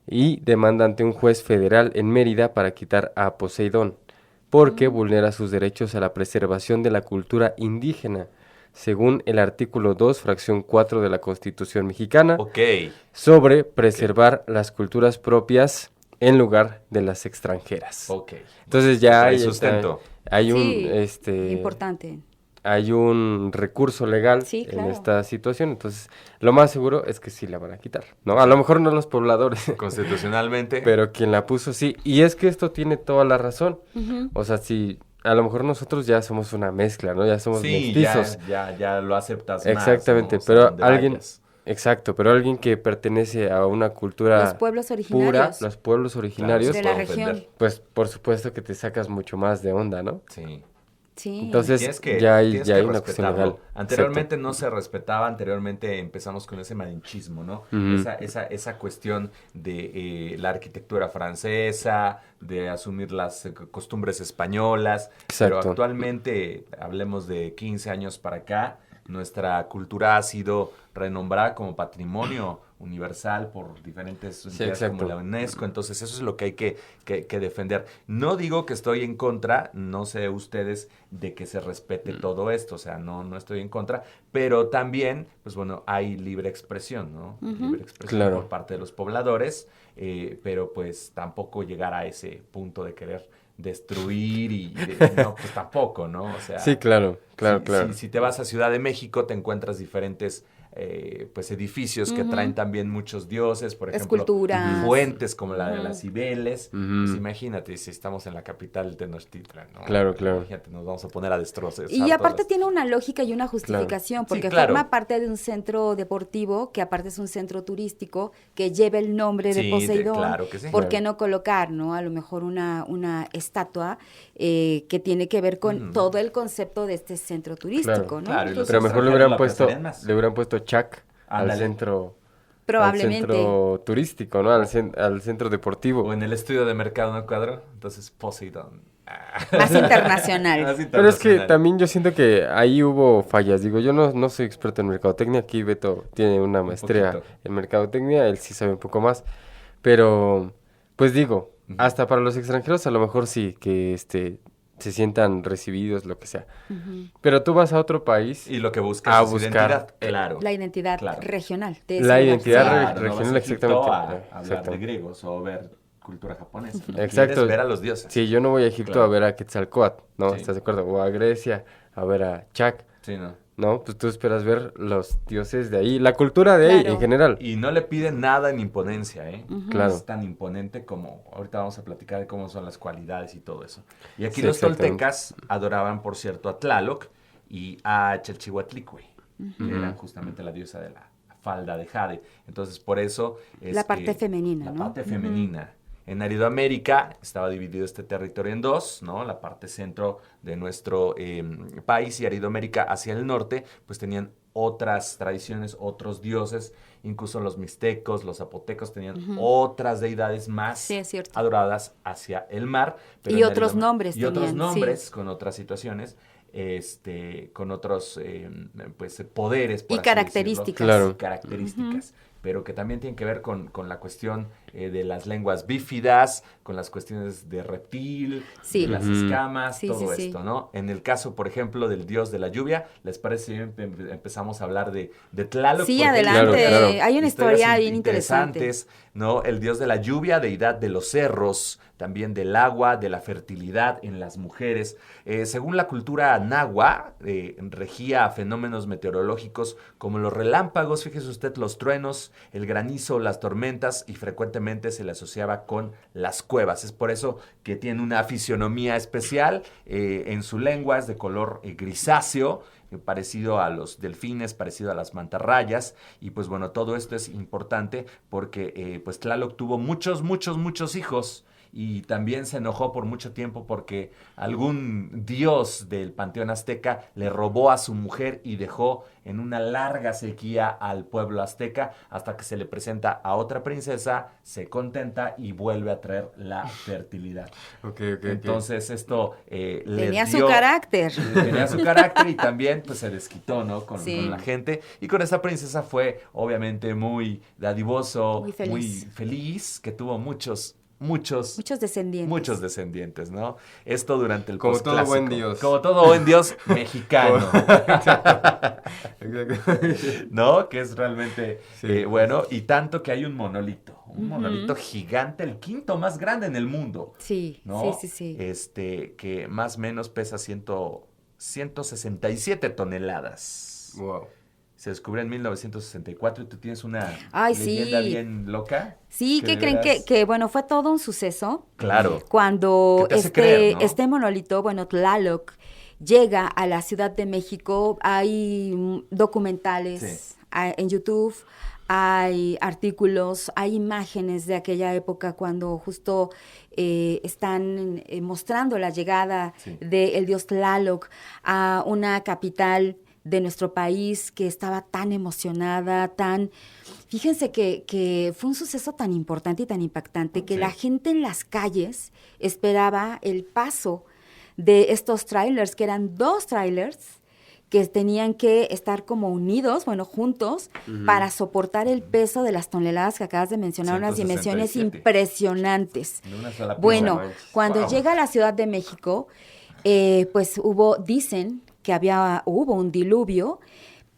A: y demanda ante un juez federal en Mérida para quitar a Poseidón porque vulnera sus derechos a la preservación de la cultura indígena, según el artículo 2, fracción 4 de la Constitución mexicana,
B: Ok.
A: sobre preservar las culturas propias en lugar de las extranjeras.
B: Ok.
A: Entonces ya
B: Hay
A: hay
B: sustento.
A: hay un
C: Sí, importante.
A: hay un recurso legal
C: Sí,
A: en
C: claro.
A: esta situación, entonces lo más seguro es que sí la van a quitar, ¿no? A lo mejor no los pobladores,
B: Constitucionalmente.
A: pero quien la puso sí. Y es que esto tiene toda la razón.
C: Ujú.
A: O sea, si a lo mejor nosotros ya somos una mezcla, ¿no? Ya somos
B: sí,
A: mestizos.
B: ya lo aceptas
A: Exactamente,
B: más, ¿no? O sea,
A: pero
B: donde
A: alguien,
B: vayas.
A: exacto, pero alguien que pertenece a una cultura
C: Los pueblos
A: pura,
C: originarios
A: los pueblos originarios,
C: de la
B: puedo
C: región.
B: ofender.
A: pues por supuesto que te sacas mucho más de onda, ¿no?
B: Sí.
C: Sí.
A: Entonces,
B: Tienes que,
A: ya hay
B: tienes
A: ya
B: que
A: hay una cuestión
B: respetarlo.
A: legal.
B: Anteriormente no se respetaba, anteriormente empezamos con ese malinchismo, ¿no?
A: Ujú.
B: Esa cuestión de la arquitectura francesa, de asumir las costumbres españolas, pero
A: Exacto.
B: actualmente, hablemos de 15 años para acá, nuestra cultura ha sido renombrada como patrimonio universal por diferentes entidades como
A: exacto.
B: la UNESCO, entonces eso es lo que hay que defender. No digo que estoy en contra, no sé ustedes, de que se respete todo esto, o sea, no estoy en contra, pero también, pues bueno, hay libre expresión, ¿no? Libre expresión
A: Claro.
B: por parte de los pobladores, pero pues tampoco llegar a ese punto de querer destruir no, pues tampoco, ¿no? O sea,
A: Sí, claro, claro,
B: si,
A: claro.
B: si te vas a Ciudad de México, te encuentras diferentes pues edificios que traen también muchos dioses, por ejemplo,
C: esculturas,
B: fuentes como la de las Cibeles. Pues imagínate si estamos en la capital de Tenochtitlan, ¿no?
C: Claro.
B: Imagínate, nos vamos a poner a destrozar.
C: Y aparte tiene una lógica y una justificación, porque forma parte de un centro deportivo, que aparte es un centro turístico, que lleva el nombre de Poseidón.
B: Claro que sí.
C: ¿Por qué no colocar, no? A lo mejor una estatua que tiene que ver con todo el concepto de este centro turístico, ¿no?
B: Claro,
C: Entonces,
A: pero mejor le hubieran puesto Chac al centro.
C: Probablemente.
A: Al centro turístico, ¿no? Al centro deportivo.
B: O en el estudio de mercado, ¿no, Cuadro? Entonces, Poseidón.
C: Más internacional.
A: Pero es que también yo siento que ahí hubo fallas. Digo, yo no soy experto en mercadotecnia. Aquí Beto tiene una maestría en mercadotecnia. Él sí sabe un poco más. Pero, pues digo, hasta para los extranjeros a lo mejor sí, que se sientan recibidos, lo que sea. Pero tú vas a otro país
B: y lo que buscas es identidad, claro.
C: La identidad regional.
A: La identidad
B: regional,
A: no exactamente.
B: A hablar de griegos o ver cultura japonesa. ¿No?
A: Exacto.
B: Quieres ver a los dioses.
A: Sí, yo no voy a Egipto a ver a Quetzalcóatl, ¿no? ¿Estás de acuerdo? O a Grecia a ver a Chac.
B: Sí, ¿no?
A: No, pues tú esperas ver los dioses de ahí, la cultura de ahí en general.
B: Y no le piden nada en imponencia, ¿eh?
A: Claro.
B: Es tan imponente como, ahorita vamos a platicar de cómo son las cualidades y todo eso. Y aquí los toltecas adoraban, por cierto, a Tlaloc y a Chalchihuatlicue, que eran justamente la diosa de la falda de jade. Entonces, por eso es
C: la parte femenina,
B: ¿no? La parte femenina. En Aridoamérica estaba dividido este territorio en dos, ¿no? La parte centro de nuestro país y Aridoamérica hacia el norte, pues tenían otras tradiciones, otros dioses, incluso los mixtecos, los zapotecos tenían otras deidades más adoradas hacia el mar.
C: Pero y otros nombres
B: y otros nombres con otras situaciones, con otros pues poderes, por
C: y
B: así
C: características.
B: Decirlo, y características. Pero que también tienen que ver con la cuestión de las lenguas bífidas, con las cuestiones de reptil, de las escamas, todo esto, ¿no? En el caso, por ejemplo, del dios de la lluvia, ¿les parece bien? Empezamos a hablar de Tlaloc.
C: Sí, adelante. Hay una historia bien interesante.
B: ¿No? El dios de la lluvia, deidad de los cerros, también del agua, de la fertilidad en las mujeres. Según la cultura nahua, regía fenómenos meteorológicos como los relámpagos, fíjese usted, los truenos, el granizo, las tormentas, y frecuentemente se le asociaba con las cuevas. Es por eso que tiene una fisionomía especial. En su lengua es de color grisáceo, parecido a los delfines, parecido a las mantarrayas. Y pues bueno, todo esto es importante porque pues Tlaloc tuvo muchos hijos. Y también se enojó por mucho tiempo porque algún dios del panteón azteca le robó a su mujer y dejó en una larga sequía al pueblo azteca, hasta que se le presenta a otra princesa, se contenta y vuelve a traer la fertilidad. Entonces esto
C: tenía su carácter.
B: Tenía su carácter y también pues se desquitó, ¿no? Con la gente. Y con esta princesa fue obviamente muy dadivoso, muy feliz, que tuvo muchos descendientes, ¿no? Esto durante el
A: posclásico. Como todo buen dios.
B: Como todo buen dios mexicano. ¿No? Que es realmente bueno. Y tanto que hay un monolito gigante, el quinto más grande en el mundo.
C: Sí,
B: ¿no?
C: sí.
B: Que más o menos pesa 167 toneladas.
A: Wow.
B: Se descubrió en 1964 y tú tienes una leyenda bien loca.
C: Sí, ¿qué creen? Que bueno, fue todo un suceso.
B: Claro.
C: Cuando
B: creer, ¿no?
C: este monolito, Tlaloc, llega a la Ciudad de México. Hay documentales en YouTube, hay artículos, hay imágenes de aquella época cuando justo están mostrando la llegada del dios Tlaloc a una capital de nuestro país, que estaba tan emocionada, fíjense que fue un suceso tan importante y tan impactante que la gente en las calles esperaba el paso de estos trailers, que eran 2 trailers que tenían que estar como unidos, juntos, para soportar el peso de las toneladas que acabas de mencionar, unas dimensiones impresionantes. Cuando llega a la Ciudad de México, pues dicen que hubo un diluvio,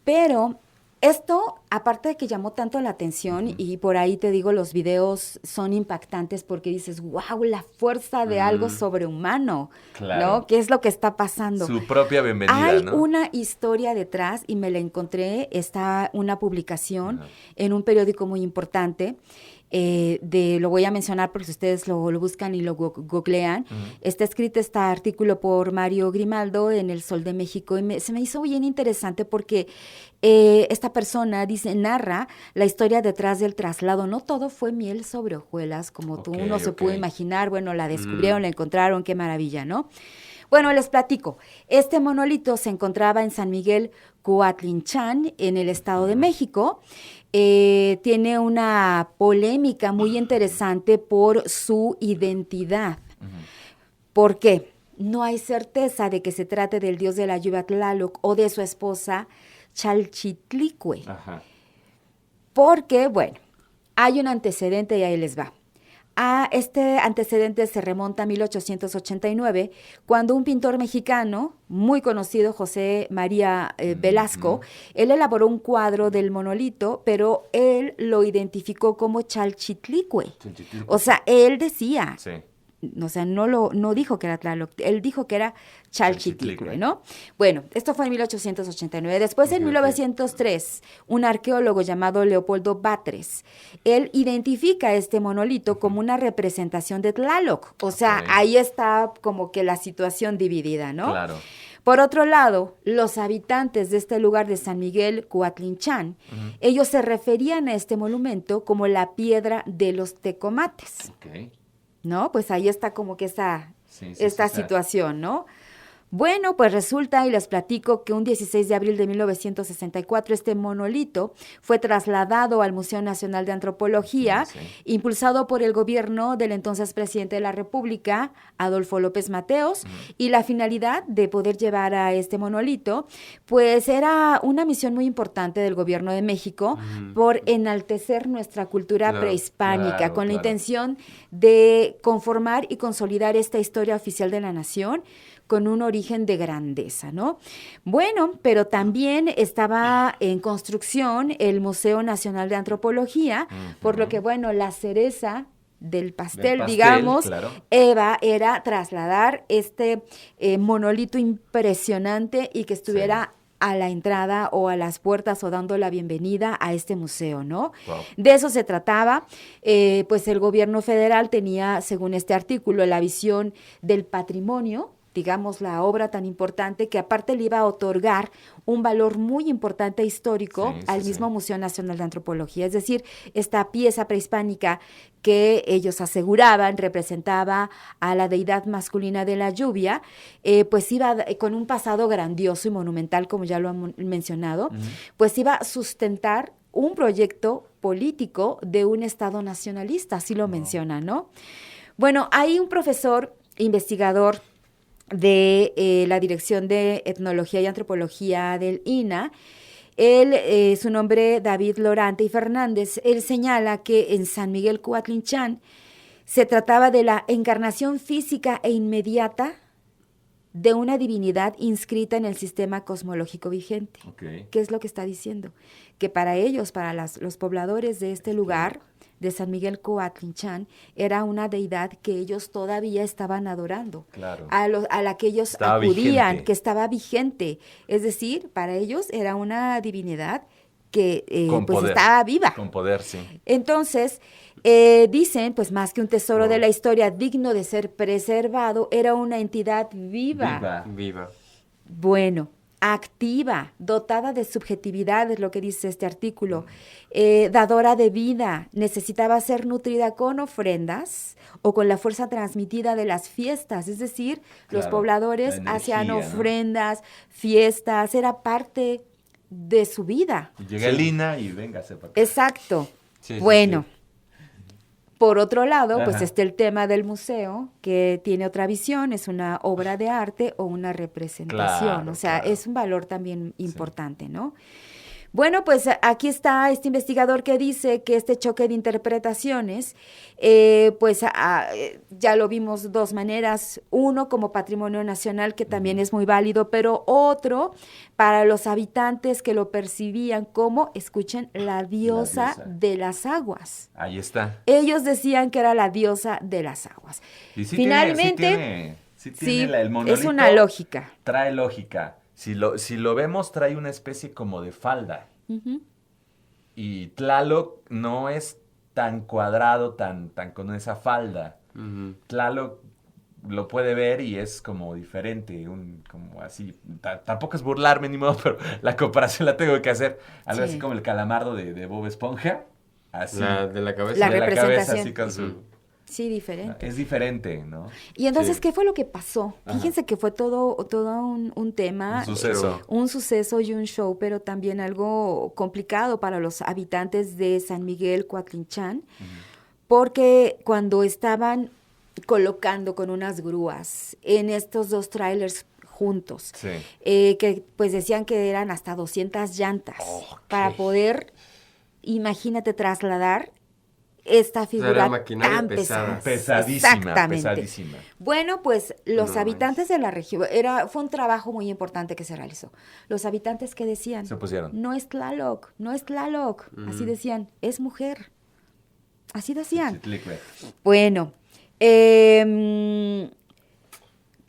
C: pero Esto, aparte de que llamó tanto la atención, y por ahí te digo, los videos son impactantes porque dices, wow, la fuerza de algo sobrehumano,
B: Claro.
C: ¿no? ¿Qué es lo que está pasando?
B: Su propia bienvenida,
C: Hay
B: ¿no?
C: una historia detrás y me la encontré, está una publicación en un periódico muy importante. Lo voy a mencionar porque si ustedes lo buscan y lo googlean. Está escrito este artículo por Mario Grimaldo en El Sol de México y se me hizo bien interesante porque esta persona narra la historia detrás del traslado. No todo fue miel sobre hojuelas, como uno se pudo imaginar. Bueno, la descubrieron, la encontraron, qué maravilla, ¿no? Bueno, les platico. Este monolito se encontraba en San Miguel Coatlinchan, en el Estado de México. Tiene una polémica muy interesante por su identidad. ¿Por qué? No hay certeza de que se trate del dios de la lluvia Tlaloc o de su esposa Chalchitlicue. Porque, bueno, hay un antecedente y ahí les va. Este antecedente se remonta a 1889, cuando un pintor mexicano muy conocido, José María Velasco, él elaboró un cuadro del monolito, pero él lo identificó como Chalchitlicue. O sea, él decía...
B: Sí.
C: O sea, no dijo que era Tlaloc, él dijo que era Chalchitlicue, ¿no? Bueno, esto fue en 1889. Después, en 1903, un arqueólogo llamado Leopoldo Batres, él identifica este monolito como una representación de Tlaloc. O sea, ahí está como que la situación dividida, ¿no?
B: Claro.
C: Por otro lado, los habitantes de este lugar de San Miguel Coatlinchan, ellos se referían a este monumento como la piedra de los tecomates. ¿No? Pues ahí está como que esta situación, ¿no? Bueno, pues resulta, y les platico, que un 16 de abril de 1964 este monolito fue trasladado al Museo Nacional de Antropología, impulsado por el gobierno del entonces presidente de la República, Adolfo López Mateos, y la finalidad de poder llevar a este monolito, pues era una misión muy importante del gobierno de México por enaltecer nuestra cultura prehispánica, con la intención de conformar y consolidar esta historia oficial de la nación, con un origen de grandeza, ¿no? Bueno, pero también estaba en construcción el Museo Nacional de Antropología, por lo que, bueno, la cereza del pastel, digamos, era trasladar este monolito impresionante y que estuviera a la entrada o a las puertas o dando la bienvenida a este museo, ¿no? De eso se trataba. Pues el gobierno federal tenía, según este artículo, la visión del patrimonio, digamos, la obra tan importante que aparte le iba a otorgar un valor muy importante histórico al mismo Museo Nacional de Antropología. Es decir, esta pieza prehispánica que ellos aseguraban representaba a la deidad masculina de la lluvia, pues iba con un pasado grandioso y monumental, como ya lo han mencionado, pues iba a sustentar un proyecto político de un Estado nacionalista, así lo menciona, ¿no? Bueno, hay un profesor investigador de la Dirección de Etnología y Antropología del INAH. Él, su nombre David Lorante y Fernández, él señala que en San Miguel Coatlinchan se trataba de la encarnación física e inmediata de una divinidad inscrita en el sistema cosmológico vigente. ¿Qué es lo que está diciendo? Que para ellos, para los pobladores de este lugar, de San Miguel Coatlinchan, era una deidad que ellos todavía estaban adorando, a la que ellos acudían, que estaba vigente. Es decir, para ellos era una divinidad que pues estaba viva.
B: Con poder, sí.
C: Entonces, dicen, pues más que un tesoro de la historia digno de ser preservado, era una entidad viva. Bueno, activa, dotada de subjetividad, es lo que dice este artículo, dadora de vida, necesitaba ser nutrida con ofrendas o con la fuerza transmitida de las fiestas, es decir, los pobladores hacían ofrendas, fiestas, era parte de su vida.
B: Llega el INAH y véngase para acá.
C: Exacto. Bueno. Por otro lado, pues está el tema del museo, que tiene otra visión, es una obra de arte o una representación, es un valor también importante, ¿no? Bueno, pues aquí está este investigador que dice que este choque de interpretaciones, ya lo vimos dos maneras. Uno, como patrimonio nacional, que también es muy válido, pero otro, para los habitantes que lo percibían como, escuchen, la diosa de las aguas.
B: Ahí está.
C: Ellos decían que era la diosa de las aguas.
B: Y sí
C: Finalmente,
B: tiene el monolito.
C: Es una lógica.
B: Trae lógica. Si lo vemos, trae una especie como de falda.
C: Uh-huh.
B: Y Tlaloc no es tan cuadrado, tan con esa falda.
A: Ujú.
B: Tlaloc lo puede ver y es como diferente, como así. Tampoco es burlarme ni modo, pero la comparación la tengo que hacer. Algo así como el calamardo de Bob Esponja. Así.
A: De la cabeza.
C: La
B: de la cabeza,
C: representación.
B: así con su...
A: Ujú.
C: Sí, diferente.
B: Es diferente, ¿no?
C: Y entonces,
A: Sí.
C: ¿qué fue lo que pasó?
B: Ajá.
C: Fíjense que fue todo un tema,
B: Un suceso.
C: un suceso y un show, pero también algo complicado para los habitantes de San Miguel Cuatlinchán, porque cuando estaban colocando con unas grúas en estos dos trailers juntos,
B: Sí.
C: que pues decían que eran hasta 200 llantas para poder, imagínate, trasladar esta figura
A: era maquinaria
C: tan
A: pesada.
C: pesada.
B: Pesadísima,
C: Exactamente.
B: pesadísima.
C: Bueno, pues los
A: No
C: habitantes de la región, fue un trabajo muy importante que se realizó. Los habitantes que decían,
B: Se opusieron.
C: no es Tlaloc, no es Tlaloc, así decían, es mujer. Así decían.
B: Chitlicue.
C: Bueno,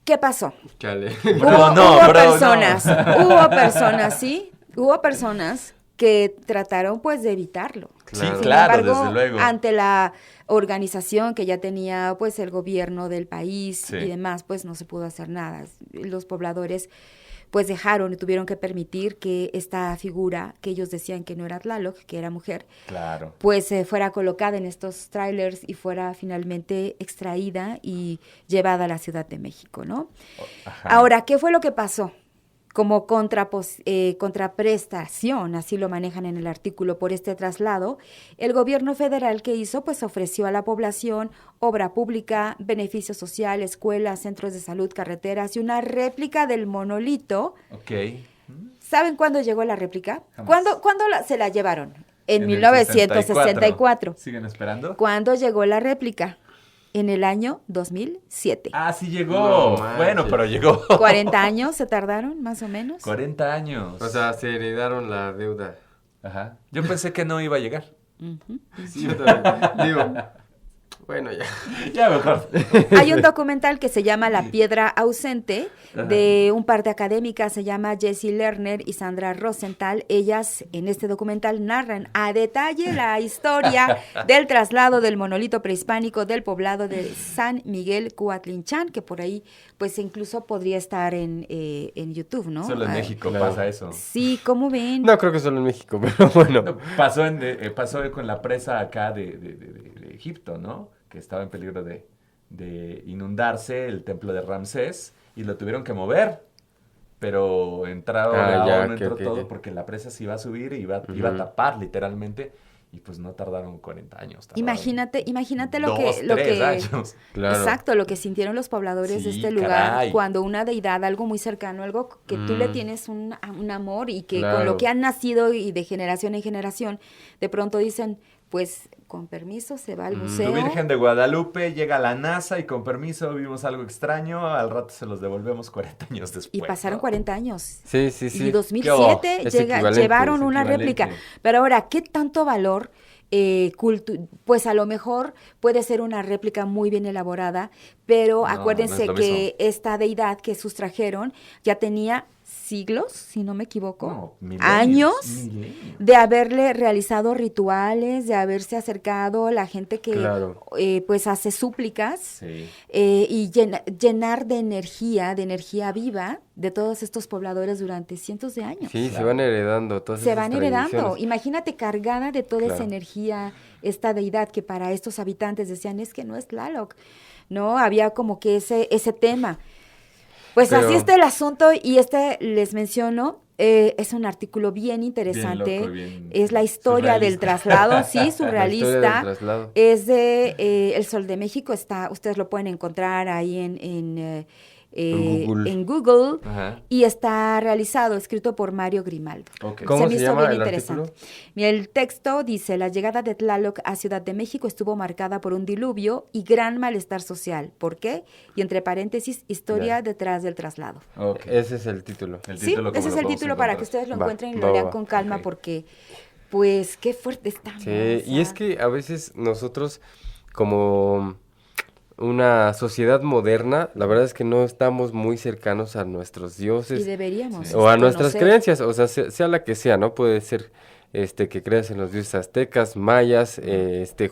C: ¿qué pasó?
A: Chale.
C: Hubo personas que trataron pues de evitarlo.
B: Sí,
A: Claro.
B: claro, desde luego.
C: Ante la organización que ya tenía pues el gobierno del país
B: Sí.
C: y demás, pues no se pudo hacer nada. Los pobladores pues dejaron y tuvieron que permitir que esta figura, que ellos decían que no era Tlaloc, que era mujer,
B: Claro.
C: pues fuera colocada en estos trailers y fuera finalmente extraída y llevada a la Ciudad de México, ¿no?
B: Ajá.
C: Ahora, ¿qué fue lo que pasó? Como contraprestación, así lo manejan en el artículo, por este traslado, el gobierno federal, ¿qué hizo? Pues ofreció a la población obra pública, beneficios sociales, escuelas, centros de salud, carreteras y una réplica del monolito.
B: Ok.
C: ¿Saben cuándo llegó la réplica?
B: Jamás.
C: ¿Cuándo se la llevaron? En
B: el
C: 1964.
B: ¿Siguen esperando?
C: ¿Cuándo llegó la réplica? En el año 2007.
B: Ah, sí llegó.
A: No manches.
B: Bueno, pero llegó.
C: 40 años se tardaron, más o menos.
B: 40 años.
A: O sea, se heredaron la deuda.
B: Ajá. Yo pensé que no iba a llegar.
C: Ujú.
A: Sí, yo también. Digo, bueno, ya.
B: Ya mejor.
C: Hay un documental que se llama La Piedra Ausente, de un par de académicas, se llama Jessie Lerner y Sandra Rosenthal. Ellas en este documental narran a detalle la historia del traslado del monolito prehispánico del poblado de San Miguel Cuatlinchán, que por ahí pues incluso podría estar en YouTube, ¿no?
B: Solo en
C: Ah,
B: México
A: claro.
B: pasa eso.
C: Sí, ¿cómo ven?
A: No creo que solo en México, pero bueno.
B: No, pasó con la presa acá de Egipto, ¿no? Que estaba en peligro de inundarse el templo de Ramsés y lo tuvieron que mover. Pero entraron entró todo porque la presa se iba a subir y iba a tapar literalmente. Y pues no tardaron 40 años.
C: Imagínate lo
B: 2,
C: que...
B: 3 años.
A: Claro.
C: Exacto, lo que sintieron los pobladores de
B: Sí,
C: este lugar
B: caray.
C: cuando una deidad, algo muy cercano, algo que tú le tienes un amor y que con
A: Claro.
C: lo que han nacido y de generación en generación, de pronto dicen, pues con permiso se va al museo.
B: Tu Virgen de Guadalupe llega a la NASA y con permiso vimos algo extraño. Al rato se los devolvemos 40 años después.
C: Y pasaron
B: ¿no?
C: 40 años.
A: Sí, sí, sí.
C: Y 2007
A: Es equivalente,
C: llevaron
A: es
C: una
B: equivalente.
C: réplica. Pero ahora, ¿qué tanto valor? Pues a lo mejor puede ser una réplica muy bien elaborada, pero
B: No,
C: acuérdense
B: no es lo
C: que
B: mismo.
C: esta deidad que sustrajeron ya tenía siglos, si no me equivoco,
B: No, milenios,
C: años
B: milenios.
C: de haberle realizado rituales, de haberse acercado la gente que
A: Claro.
C: pues hace súplicas
B: Sí.
C: y llenar de energía viva de todos estos pobladores durante cientos de años.
A: Sí, se
B: Claro.
A: van heredando todas
C: Se
A: esas
C: van heredando.
A: tradiciones.
C: Imagínate cargada de toda esa
A: Claro.
C: energía, esta deidad que para estos habitantes decían, es que no es Tlaloc, ¿no? Había como que ese tema. Pues
A: Pero-
C: así está el asunto y les menciono, es un artículo bien interesante,
B: Bien loco, bien
C: es la historia del
B: surrealista.
C: traslado, sí,
A: La historia del
C: surrealista,
A: traslado.
C: es de El Sol de México, ustedes lo pueden encontrar ahí en Google
B: Ajá.
C: y está escrito por Mario Grimaldo.
B: Ok.
A: ¿Cómo
C: me
A: se
C: hizo
A: llama
C: bien
A: el
C: interesante.
A: artículo?
C: Mira, el texto dice, la llegada de Tlaloc a Ciudad de México estuvo marcada por un diluvio y gran malestar social. ¿Por qué? Y entre paréntesis, historia
B: Ya.
C: detrás del traslado.
B: Ok.
A: Ese es el título.
B: El
C: Sí,
B: título, ¿cómo
C: ese
B: lo
C: es el
B: podemos
C: título para
B: encontrar?
C: que ustedes lo
A: Va,
C: encuentren y
A: va,
C: lo lean
A: va.
C: con calma
B: Ok.
C: porque, pues, qué fuerte estamos.
A: Sí,
C: o
A: y es
C: sea,
A: que a veces nosotros como una sociedad moderna, la verdad es que no estamos muy cercanos a nuestros
C: y
A: dioses
C: deberíamos
B: Sí.
A: o a nuestras
C: conocer.
A: creencias, o sea, sea la que sea, ¿no? Puede ser que creas en los dioses aztecas, mayas,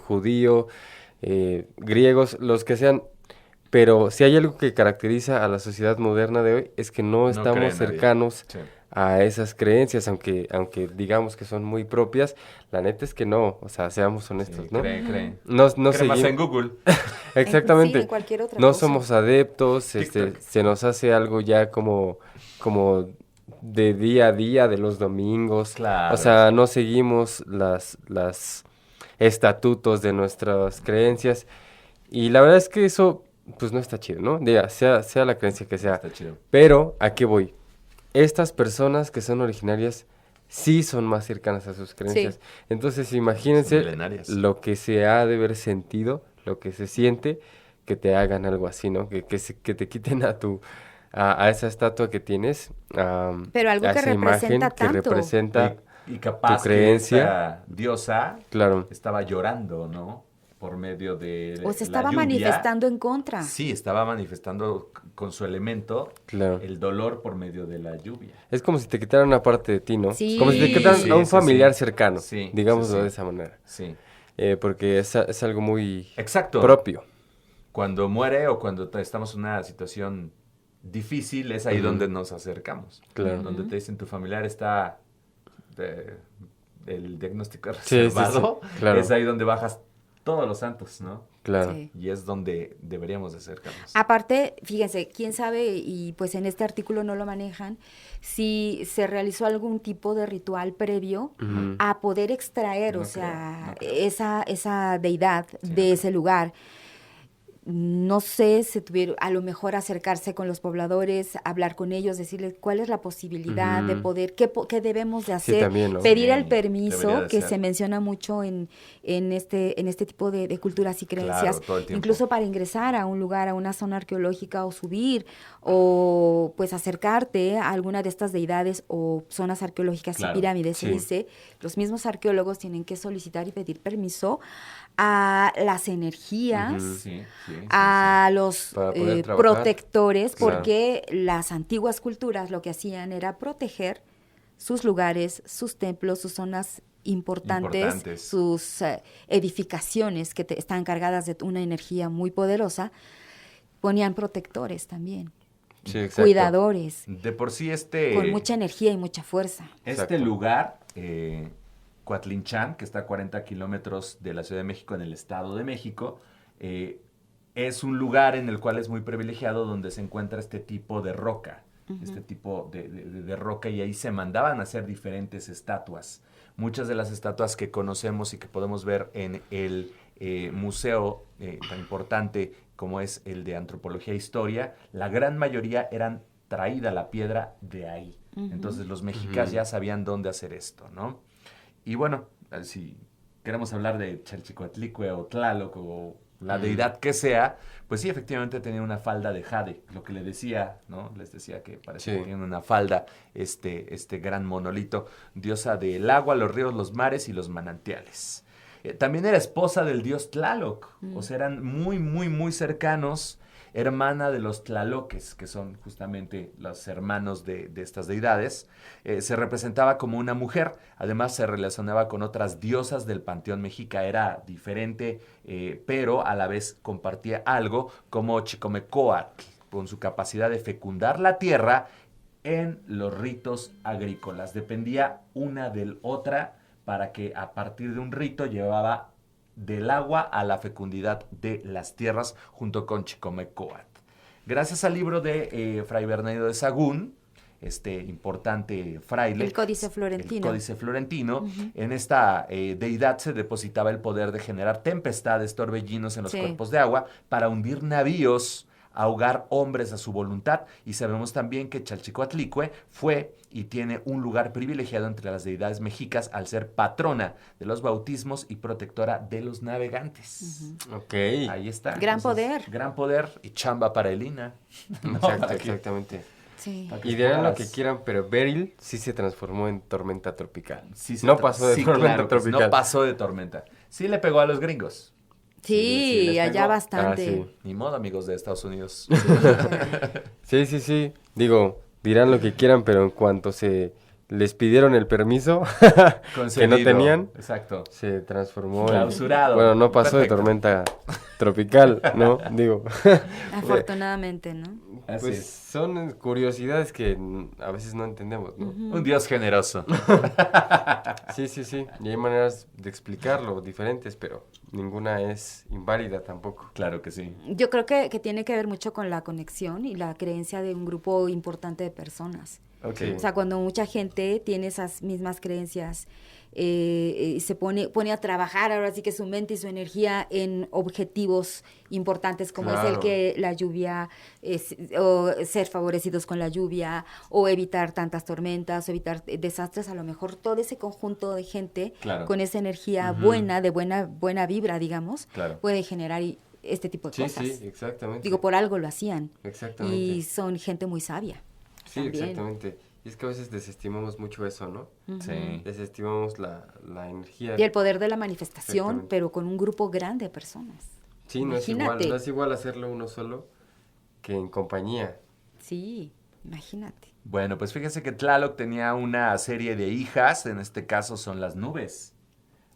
A: judío, griegos, los que sean, pero si hay algo que caracteriza a la sociedad moderna de hoy es que no
B: No
A: estamos
B: cree nadie.
A: cercanos
B: Sí.
A: a esas creencias, aunque digamos que son muy propias, la neta es que no, o sea, seamos honestos,
B: Sí,
A: ¿no?
B: cree.
A: No
B: Cree más
A: seguimos.
B: en Google.
A: Exactamente.
C: Sí, en cualquier otra
A: No
C: cosa.
A: somos adeptos,
B: TikTok.
A: se nos hace algo ya como de día a día, de los domingos.
B: Claro.
A: O sea, no seguimos las estatutos de nuestras creencias. Y la verdad es que eso, pues no está chido, ¿no? Diga, sea la creencia que sea.
B: Está chido.
A: Pero, ¿a qué voy? Estas personas que son originarias sí son más cercanas a sus creencias. Entonces, imagínense
B: milenarias.
A: lo que se ha de haber sentido, lo que se siente, que te hagan algo así, ¿no? Que te quiten a esa estatua que tienes,
C: Pero algo
A: a
C: que
A: esa imagen
C: representa
A: que
C: tanto.
A: representa,
B: Y capaz
A: tu creencia.
B: que esa diosa
A: claro,
B: estaba llorando, ¿no? Por medio de
C: O se
B: la
C: estaba
B: lluvia.
C: manifestando en contra.
B: Sí, estaba manifestando con su elemento
A: claro.
B: el dolor por medio de la lluvia.
A: Es como si te quitaran una parte de ti, ¿no?
C: Sí.
A: Como si te quitaran
B: Sí,
A: a un
B: sí,
A: familiar
B: sí.
A: cercano,
B: Sí,
A: digámoslo
B: sí, sí.
A: de esa manera.
B: Sí.
A: Porque es algo muy
B: Exacto.
A: propio.
B: Cuando muere o cuando estamos en una situación difícil, es ahí
A: Ujú.
B: donde nos acercamos.
A: Claro.
B: Donde te dicen tu familiar está el diagnóstico
A: Sí, sí,
B: reservado,
A: sí, claro.
B: es ahí donde bajas todos los santos, ¿no?
A: Claro.
C: Sí.
B: Y es donde deberíamos de acercarnos.
C: Aparte, fíjense, quién sabe, y pues en este artículo no lo manejan, si se realizó algún tipo de ritual previo
A: Ujú.
C: a poder extraer,
B: No
C: o sea,
B: creo, no creo.
C: esa deidad
B: Sí,
C: de
B: no
C: ese lugar. No sé si tuvieron, a lo mejor acercarse con los pobladores, hablar con ellos, decirles cuál es la posibilidad de
A: Ujú.
C: poder, qué debemos de
A: Sí,
C: hacer,
A: también, ¿no?
C: pedir
B: Sí,
C: el permiso,
B: debería de
C: que
B: ser.
C: se menciona mucho en este tipo de culturas y creencias,
B: Claro, todo el tiempo.
C: incluso para ingresar a un lugar, a una zona arqueológica o subir, o pues acercarte a alguna de estas deidades o zonas arqueológicas
B: Claro,
C: y pirámides,
A: sí.
C: se dice, los mismos arqueólogos tienen que solicitar y pedir permiso a las energías,
A: Ujú.
B: Sí, sí, sí,
C: a los
A: Para poder trabajar.
C: protectores,
A: Claro.
C: porque las antiguas culturas lo que hacían era proteger sus lugares, sus templos, sus zonas importantes. Sus edificaciones que están cargadas de una energía muy poderosa, ponían protectores también,
A: Sí, exacto.
C: cuidadores,
B: De por sí
C: con mucha energía y mucha fuerza.
B: Este
A: Exacto.
B: lugar, Coatlinchan, que está a 40 kilómetros de la Ciudad de México en el Estado de México, es un lugar en el cual es muy privilegiado donde se encuentra este tipo de roca, este tipo de roca, y ahí se mandaban a hacer diferentes estatuas. Muchas de las estatuas que conocemos y que podemos ver en el museo tan importante como es el de Antropología e Historia, la gran mayoría eran traída la piedra de ahí. Entonces los mexicas ya sabían dónde hacer esto, ¿no? Y bueno, si queremos hablar de Chalchicoatlicue o Tlaloc o la deidad que sea, pues sí, efectivamente tenía una falda de jade, lo que le decía, ¿no? Les decía que parecía
A: Sí.
B: que tiene una falda, este gran monolito, diosa del agua, los ríos, los mares y los manantiales. También era esposa del dios Tlaloc, o sea, eran muy, muy, muy cercanos, hermana de los Tlaloques, que son justamente los hermanos de estas deidades. Se representaba como una mujer, además se relacionaba con otras diosas del panteón mexica, era diferente, pero a la vez compartía algo como Chicomecoatl, con su capacidad de fecundar la tierra en los ritos agrícolas. Dependía una de otra para que a partir de un rito llevaba del agua a la fecundidad de las tierras junto con Chicomecoatl. Gracias al libro de Fray Bernardo de Sahagún, este importante fraile,
C: El Códice Florentino.
B: el Códice Florentino, en esta deidad se depositaba el poder de generar tempestades, torbellinos en los
C: Sí.
B: cuerpos de agua para hundir navíos ahogar hombres a su voluntad. Y sabemos también que Chalchicoatlicue fue y tiene un lugar privilegiado entre las deidades mexicas al ser patrona de los bautismos y protectora de los navegantes.
A: Ok.
B: Ahí está.
C: Gran poder.
B: Gran poder y chamba para Elina. ¿No?
A: Exacto,
B: Para que-
A: exactamente.
C: Sí.
B: para que
A: Y dirán lo que
B: puedas-
A: quieran, pero Beryl sí se transformó en tormenta tropical.
B: Sí se
A: No
B: tra-
A: pasó de
B: sí,
A: tormenta
B: claro que sí,
A: tropical.
B: No pasó de tormenta. Sí le pegó a los gringos.
C: Sí,
B: les
C: allá
B: pegó.
C: bastante.
A: Ah, sí.
B: Ni modo, amigos de Estados Unidos.
A: Sí, sí, sí. Digo, dirán lo que quieran, pero en cuanto se les pidieron el permiso que no
B: Concedido.
A: tenían,
B: Exacto.
A: se transformó
B: Clausurado.
A: Bueno, no pasó
B: Perfecto.
A: de tormenta tropical, ¿no? Digo,
C: Afortunadamente, ¿no?
B: Así
A: pues
B: es.
A: son curiosidades que a veces no entendemos, ¿no?
B: Un Dios generoso.
A: Sí, sí, sí. Y hay maneras de explicarlo diferentes, pero ninguna es inválida tampoco.
B: Claro que sí.
C: Yo creo que tiene que ver mucho con la conexión y la creencia de un grupo importante de personas.
A: Ok.
C: O sea, cuando mucha gente tiene esas mismas creencias y se pone a trabajar ahora sí que su mente y su energía en objetivos importantes como es el
A: Claro.
C: que la lluvia, o ser favorecidos con la lluvia, o evitar tantas tormentas, o evitar desastres, a lo mejor todo ese conjunto de gente
B: Claro.
C: con esa energía
A: Ujú.
C: buena, de buena vibra, digamos,
B: Claro.
C: puede generar este tipo de
A: Sí,
C: cosas.
A: sí, exactamente.
C: Digo, por algo lo hacían.
A: Exactamente.
C: Y son gente muy sabia.
A: Sí,
C: también.
A: exactamente. Y es que a veces desestimamos mucho eso, ¿no?
B: Sí.
A: Desestimamos la energía.
C: Y el poder de la manifestación,
A: Exactamente.
C: pero con un grupo grande de personas.
A: Sí, no es
C: Imagínate.
A: igual. No es igual hacerlo uno solo que en compañía.
C: Sí, imagínate.
B: Bueno, pues fíjense que Tlaloc tenía una serie de hijas, en este caso son las nubes.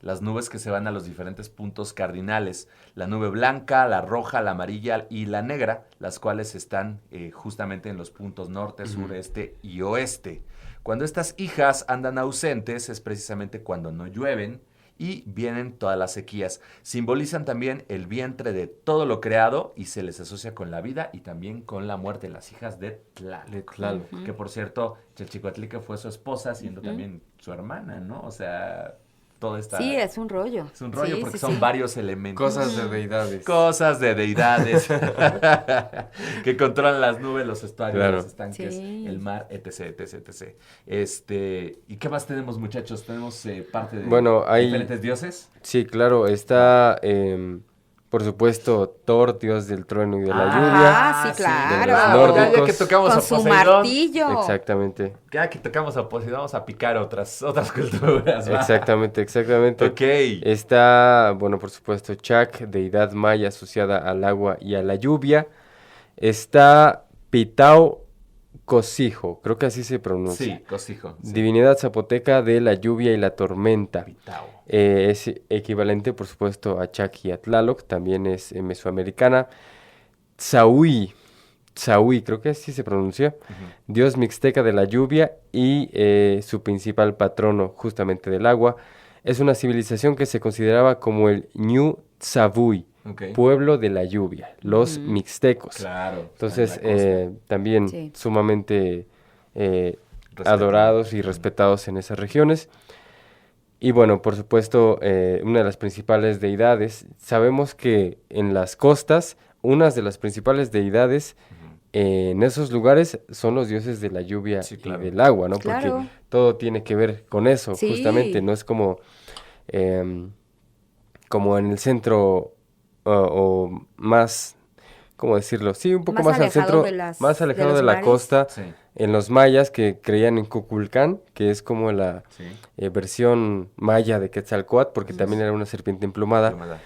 B: Las nubes que se van a los diferentes puntos cardinales. La nube blanca, la roja, la amarilla y la negra, las cuales están justamente en los puntos norte, sur, este y oeste. Cuando estas hijas andan ausentes es precisamente cuando no llueven y vienen todas las sequías. Simbolizan también el vientre de todo lo creado y se les asocia con la vida y también con la muerte, las hijas de Tlaloc.
A: De Tlaloc.
B: Que por cierto, Chalchicoatlica fue su esposa, siendo también su hermana, ¿no? O sea, todo está...
C: Sí, es un rollo.
B: Es un rollo
C: Sí,
B: porque
C: sí,
B: son
C: sí.
B: varios elementos.
A: Cosas de deidades.
B: Cosas de deidades que controlan las nubes, los estuarios,
A: Claro.
B: los estanques,
C: Sí.
B: el mar, etc, etc, etc. ¿Y qué más tenemos, muchachos? ¿Tenemos parte de
A: Bueno, hay-
B: diferentes dioses?
A: Sí, claro. Está, por supuesto, Thor, dios del trueno y de la lluvia.
C: Ah, sí, claro.
A: de los
B: Ya
A: nórdicos.
B: que tocamos
C: Con
B: a
C: su
B: Poseidón,
C: martillo.
A: Exactamente.
B: ya que tocamos a Poseidón, vamos a picar otras culturas. ¿va?
A: Exactamente, exactamente.
B: Ok.
A: Está, bueno, por supuesto, Chak, deidad maya asociada al agua y a la lluvia. Está Pitao Cosijo, creo que así se pronuncia.
B: Sí, Cosijo. Sí.
A: Divinidad zapoteca de la lluvia y la tormenta.
B: Pitao.
A: Es equivalente, por supuesto, a Chak y a Tlaloc, también es mesoamericana. Tzahui, creo que así se pronuncia. Dios mixteca de la lluvia y su principal patrono justamente del agua. Es una civilización que se consideraba como el Ñu Tzavui,
B: Ok.
A: pueblo de la lluvia, los mixtecos.
B: Claro.
A: Entonces,
B: está en la costa.
A: también
C: Sí.
A: sumamente
B: Respetado.
A: adorados y respetados en esas regiones. Y bueno, por supuesto, una de las principales deidades, sabemos que en las costas, unas de las principales deidades en esos lugares son los dioses de la lluvia
B: Sí, claro.
A: y del agua, ¿no?
C: Claro.
A: Porque todo tiene que ver con eso,
C: Sí.
A: justamente, no es como, como en el centro o más, ¿cómo decirlo? Sí, un poco
C: Más
A: más, al
C: alejado
A: centro,
C: de las-
A: más
C: de
A: alejado
C: los
A: de la
C: mares.
A: costa,
B: Sí.
A: en los mayas que creían en Kukulcán, que es como la
B: Sí.
A: versión maya de Quetzalcóatl, porque también era una serpiente emplumada.
B: Plumada.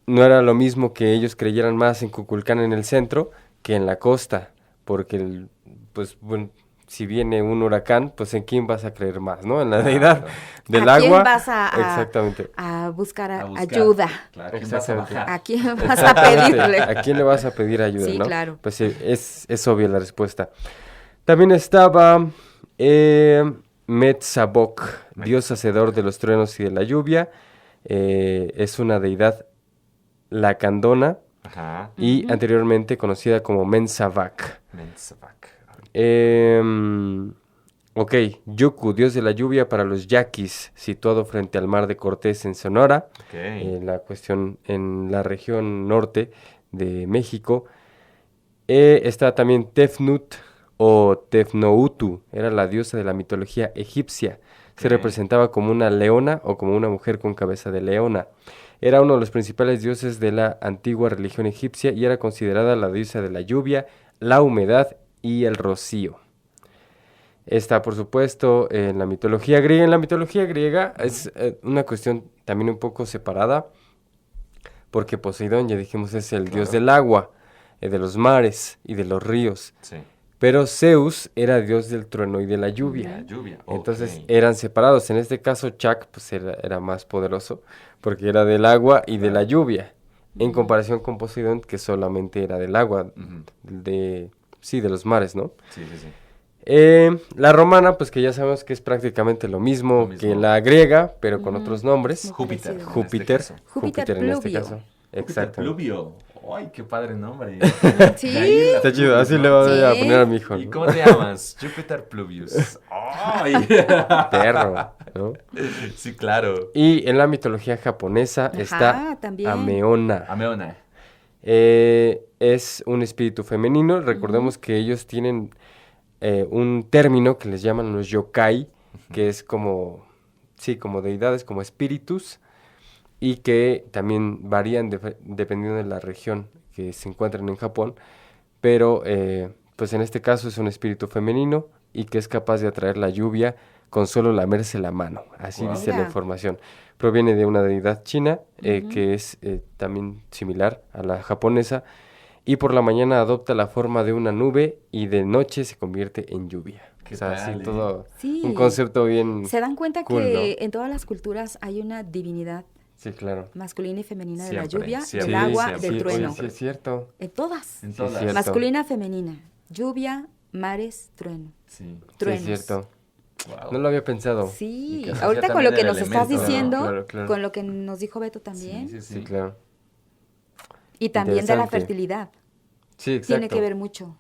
A: No era lo mismo que ellos creyeran más en Kukulcán en el centro que en la costa, porque pues bueno, si viene un huracán, pues en quién vas a creer más, ¿no? En la deidad del
C: ¿A
A: agua.
C: quién vas a
A: Exactamente.
C: a buscar
B: A buscar.
C: ayuda?
B: Claro, ¿quién vas a
A: Exactamente.
B: bajar?
C: ¿A quién vas a
A: Exactamente.
C: pedirle?
A: ¿A quién le vas a pedir ayuda,
C: Sí,
A: no?
C: claro.
A: Pues es obvia la respuesta. También estaba Metzabok, dios hacedor de los truenos y de la lluvia. Es una deidad lacandona
B: Ajá.
A: y anteriormente conocida como Mensabak.
B: Mensabak.
A: Ok, Yuku, dios de la lluvia para los yaquis, situado frente al mar de Cortés en Sonora.
B: Ok.
A: La cuestión en la región norte de México. Está también Tefnut o Tefnoutu, era la diosa de la mitología egipcia. Se representaba como una leona o como una mujer con cabeza de leona. Era uno de los principales dioses de la antigua religión egipcia y era considerada la diosa de la lluvia, la humedad y el rocío. Está, por supuesto, en la mitología griega. En la mitología griega es una cuestión también un poco separada, porque Poseidón, ya dijimos, es el dios del agua, de los mares y de los ríos.
B: Sí.
A: Pero Zeus era dios del trueno y de la lluvia.
B: La lluvia.
A: Entonces
B: Ok.
A: eran separados. En este caso, Chak pues, era más poderoso, porque era del agua y de la lluvia, en comparación con Poseidón, que solamente era del agua, de los mares, ¿no?
B: Sí, sí, sí.
A: La romana, pues que ya sabemos que es prácticamente lo mismo que la griega, pero con otros nombres.
C: Muy
B: Júpiter.
C: parecido.
A: Júpiter,
C: Júpiter
A: Júpiter en este
C: Pluvio.
A: caso.
B: Júpiter
A: Exacto.
B: Pluvio. ¡Ay, qué padre nombre!
C: Sí.
B: De ahí la
A: Está chido,
B: Pluvio,
A: así
B: ¿no?
A: le voy a
C: Sí.
A: poner a mi hijo,
B: ¿Y
A: ¿no?
B: cómo te llamas? Júpiter Pluvius. ¡Ay!
A: Perro, ¿no?
B: Sí, claro.
A: Y en la mitología japonesa está
C: también.
A: Ameona.
B: Ameona.
A: Es un espíritu femenino. Recordemos que ellos tienen un término que les llaman los yokai, que es como deidades, como espíritus, y que también varían dependiendo de la región que se encuentren en Japón, pero pues en este caso es un espíritu femenino y que es capaz de atraer la lluvia con solo lamerse la mano, así
B: Wow.
A: dice la
C: Mira.
A: información. Proviene de una deidad china que es también similar a la japonesa, y por la mañana adopta la forma de una nube y de noche se convierte en lluvia.
B: ¿Qué
A: O sea,
B: tal,
A: así
B: eh?
A: todo
C: Sí.
A: un concepto bien
C: Se dan cuenta
A: cool,
C: que
A: ¿no?
C: en todas las culturas hay una divinidad
A: Sí, claro.
C: masculina y femenina de la
B: Siempre,
C: lluvia,
B: siempre,
C: del agua,
B: siempre.
C: del
A: sí,
C: trueno.
A: oye, sí es cierto.
C: En todas.
B: En
A: Sí,
B: todas.
A: cierto.
C: Masculina, femenina. Lluvia, mares, trueno.
B: Sí.
C: Truenos.
A: Sí, es cierto.
B: Wow.
A: No lo había pensado.
C: Sí,
B: Y que asocia
C: ahorita con
B: también
C: lo que
B: el
C: nos estás
B: elemento, ¿no?
C: diciendo,
A: Claro, claro.
C: con lo que nos dijo Beto también,
B: Sí, sí, sí.
A: Sí, claro.
C: y también de la
A: Interesante.
C: fertilidad.
A: Sí, exacto.
C: Tiene que ver mucho.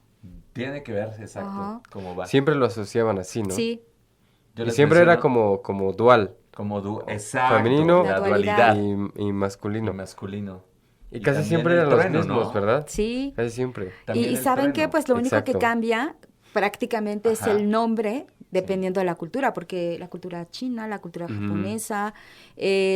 B: Tiene que ver, exacto,
C: Ajá.
B: cómo va.
A: Siempre lo asociaban así, ¿no?
C: Sí,
B: Yo
A: Y
B: les
A: siempre era
B: menciono
A: como dual.
B: exacto,
A: Femenino
B: la
C: La
B: dualidad.
A: y masculino.
B: Y masculino.
A: Y casi
B: también
A: siempre
B: el
A: eran los
B: trueno,
A: mismos,
B: ¿no?
A: ¿verdad?
C: sí.
A: Casi siempre.
B: También
C: Y
B: el
C: ¿saben
B: trueno.
C: qué? Pues lo único que
A: Exacto.
C: cambia prácticamente es
B: Ajá.
C: el nombre, dependiendo de la cultura, porque la cultura china, la cultura
A: Ujú.
C: japonesa,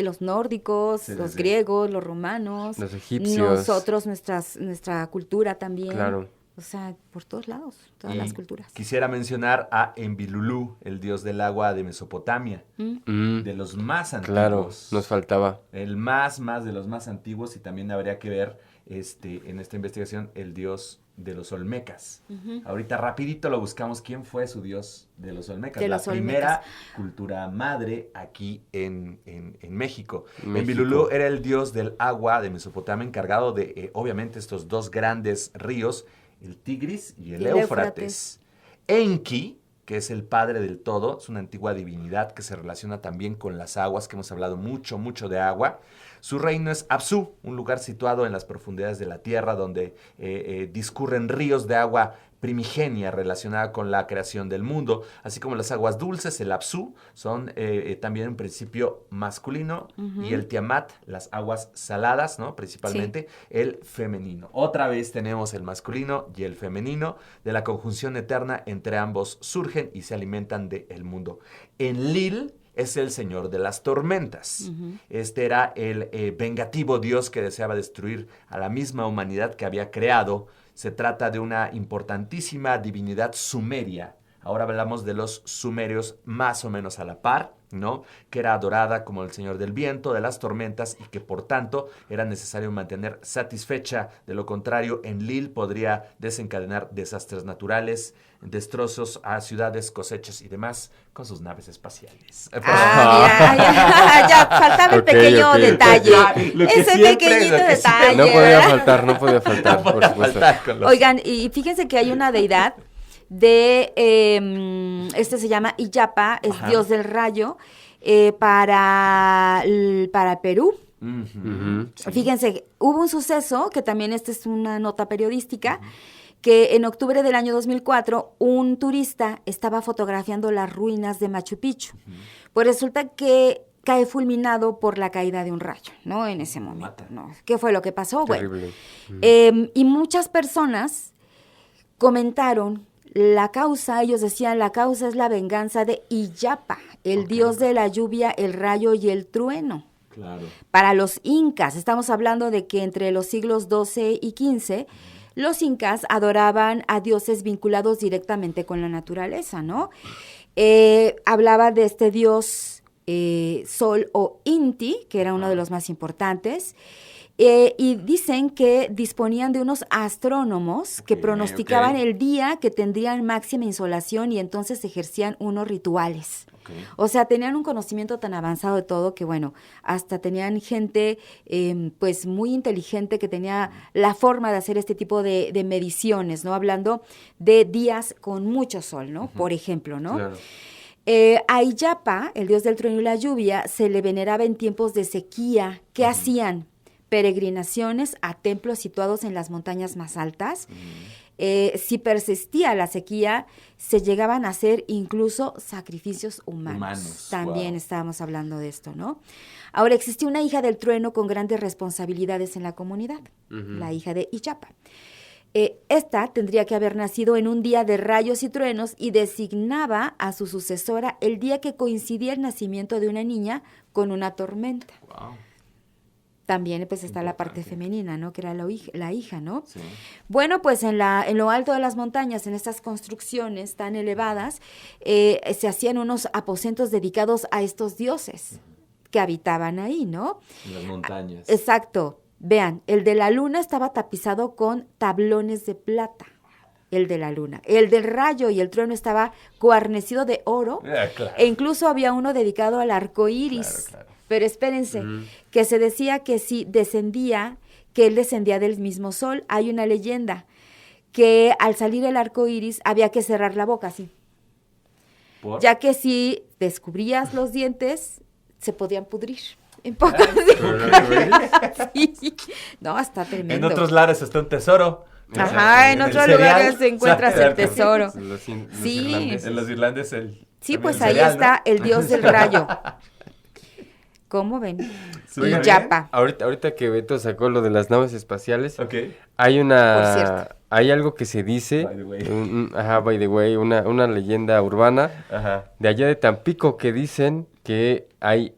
C: los nórdicos,
B: Sí, sí,
C: los
B: sí.
C: griegos, los romanos,
A: Los egipcios.
C: nosotros, nuestra cultura también.
A: Claro.
C: O sea, por todos lados, todas
B: Y
C: las culturas.
B: quisiera mencionar a Enlilulú, el dios del agua de Mesopotamia,
A: Mm,
B: de los más antiguos.
A: claro, nos faltaba.
B: El más de los más antiguos, y también habría que ver en esta investigación el dios de los olmecas. Ahorita rapidito lo buscamos, ¿quién fue su dios de los olmecas?
C: De
B: La
C: los
B: primera
C: olmecas.
B: cultura madre aquí en México.
A: México.
B: Enlilulú era el dios del agua de Mesopotamia, encargado de, obviamente, estos dos grandes ríos, el Tigris y el
C: El
B: Éufrates. Enki, que es el padre del todo, es una antigua divinidad que se relaciona también con las aguas, que hemos hablado mucho, mucho de agua. Su reino es Apsu, un lugar situado en las profundidades de la tierra donde discurren ríos de agua primigenia relacionada con la creación del mundo, así como las aguas dulces, el Apsu, son también en principio masculino, y el Tiamat, las aguas saladas, ¿no? Principalmente el femenino. Otra vez tenemos el masculino y el femenino, de la conjunción eterna entre ambos surgen y se alimentan del mundo. Enlil es el señor de las tormentas. Este era el vengativo dios que deseaba destruir a la misma humanidad que había creado. Se trata de una importantísima divinidad sumeria. Ahora hablamos de los sumerios más o menos a la par, ¿no? Que era adorada como el señor del viento, de las tormentas, y que por tanto era necesario mantener satisfecha. De lo contrario, Enlil podría desencadenar desastres naturales, destrozos a ciudades, cosechas y demás con sus naves espaciales.
C: Mira, ya faltaba el
A: Ok,
C: pequeño
A: ok.
C: detalle.
B: Lo que
C: Ese
B: siempre,
C: pequeñito
B: lo que
C: detalle.
A: No podía faltar, no podía faltar, por supuesto.
C: Oigan, y fíjense que hay una deidad de, este se llama Iyapa, es
B: Ajá.
C: dios del rayo, para Perú.
A: Ujú.
C: Fíjense, hubo un suceso, que también esta es una nota periodística, que en octubre del año 2004, un turista estaba fotografiando las ruinas de Machu Picchu. Pues resulta que cae fulminado por la caída de un rayo, ¿no? En ese momento, ¿no? ¿Qué fue lo que pasó?
A: Terrible.
C: Bueno, y muchas personas comentaron la causa, ellos decían, la causa es la venganza de Illapa, el dios de la lluvia, el rayo y el trueno.
B: Claro.
C: Para los incas, estamos hablando de que entre los siglos XII y XV, los incas adoraban a dioses vinculados directamente con la naturaleza, ¿no? Hablaba de este dios Sol o Inti, que era uno de los más importantes, y dicen que disponían de unos astrónomos que pronosticaban el día que tendrían máxima insolación y entonces ejercían unos rituales. O sea, tenían un conocimiento tan avanzado de todo que, bueno, hasta tenían gente pues muy inteligente que tenía la forma de hacer este tipo de mediciones, ¿no? Hablando de días con mucho sol, ¿no? Por ejemplo, ¿no?
A: Claro.
C: A Illapa, el dios del trueno y la lluvia, se le veneraba en tiempos de sequía. ¿Qué hacían? Peregrinaciones a templos situados en las montañas más altas. Si persistía la sequía, se llegaban a hacer incluso sacrificios humanos. También estábamos hablando de esto, ¿no? Ahora, existía una hija del trueno con grandes responsabilidades en la comunidad, la hija de Illapa. Esta tendría que haber nacido en un día de rayos y truenos y designaba a su sucesora el día que coincidía el nacimiento de una niña con una tormenta.
B: Wow.
C: También pues está la parte femenina, ¿no? Que era la hija, ¿no?
B: Sí.
C: Bueno, pues en lo alto de las montañas, en estas construcciones tan elevadas, se hacían unos aposentos dedicados a estos dioses que habitaban ahí, ¿no?
B: En las montañas.
C: Exacto. Vean, el de la luna estaba tapizado con tablones de plata. El de la luna. El del rayo y el trueno estaba guarnecido de oro.
B: Claro.
C: E incluso había uno dedicado al arco iris.
B: Claro.
C: Pero espérense, que se decía que si descendía, que él descendía del mismo sol. Hay una leyenda que al salir el arco iris había que cerrar la boca así.
B: ¿Por?
C: Ya que si descubrías los dientes, se podían pudrir. En pocos sí. No, está tremendo.
B: En otros lares está un tesoro.
C: Ajá, en otros lugares encuentras el tesoro. Sí.
B: En los irlandeses
C: Sí, pues ahí está el dios del rayo. ¿Cómo ven? Illapa.
A: Ahorita que Beto sacó lo de las naves espaciales,
B: Okay.
A: hay algo que se dice,
B: By the way.
A: by the way, una leyenda urbana
B: Ajá.
A: de allá de Tampico que dicen que hay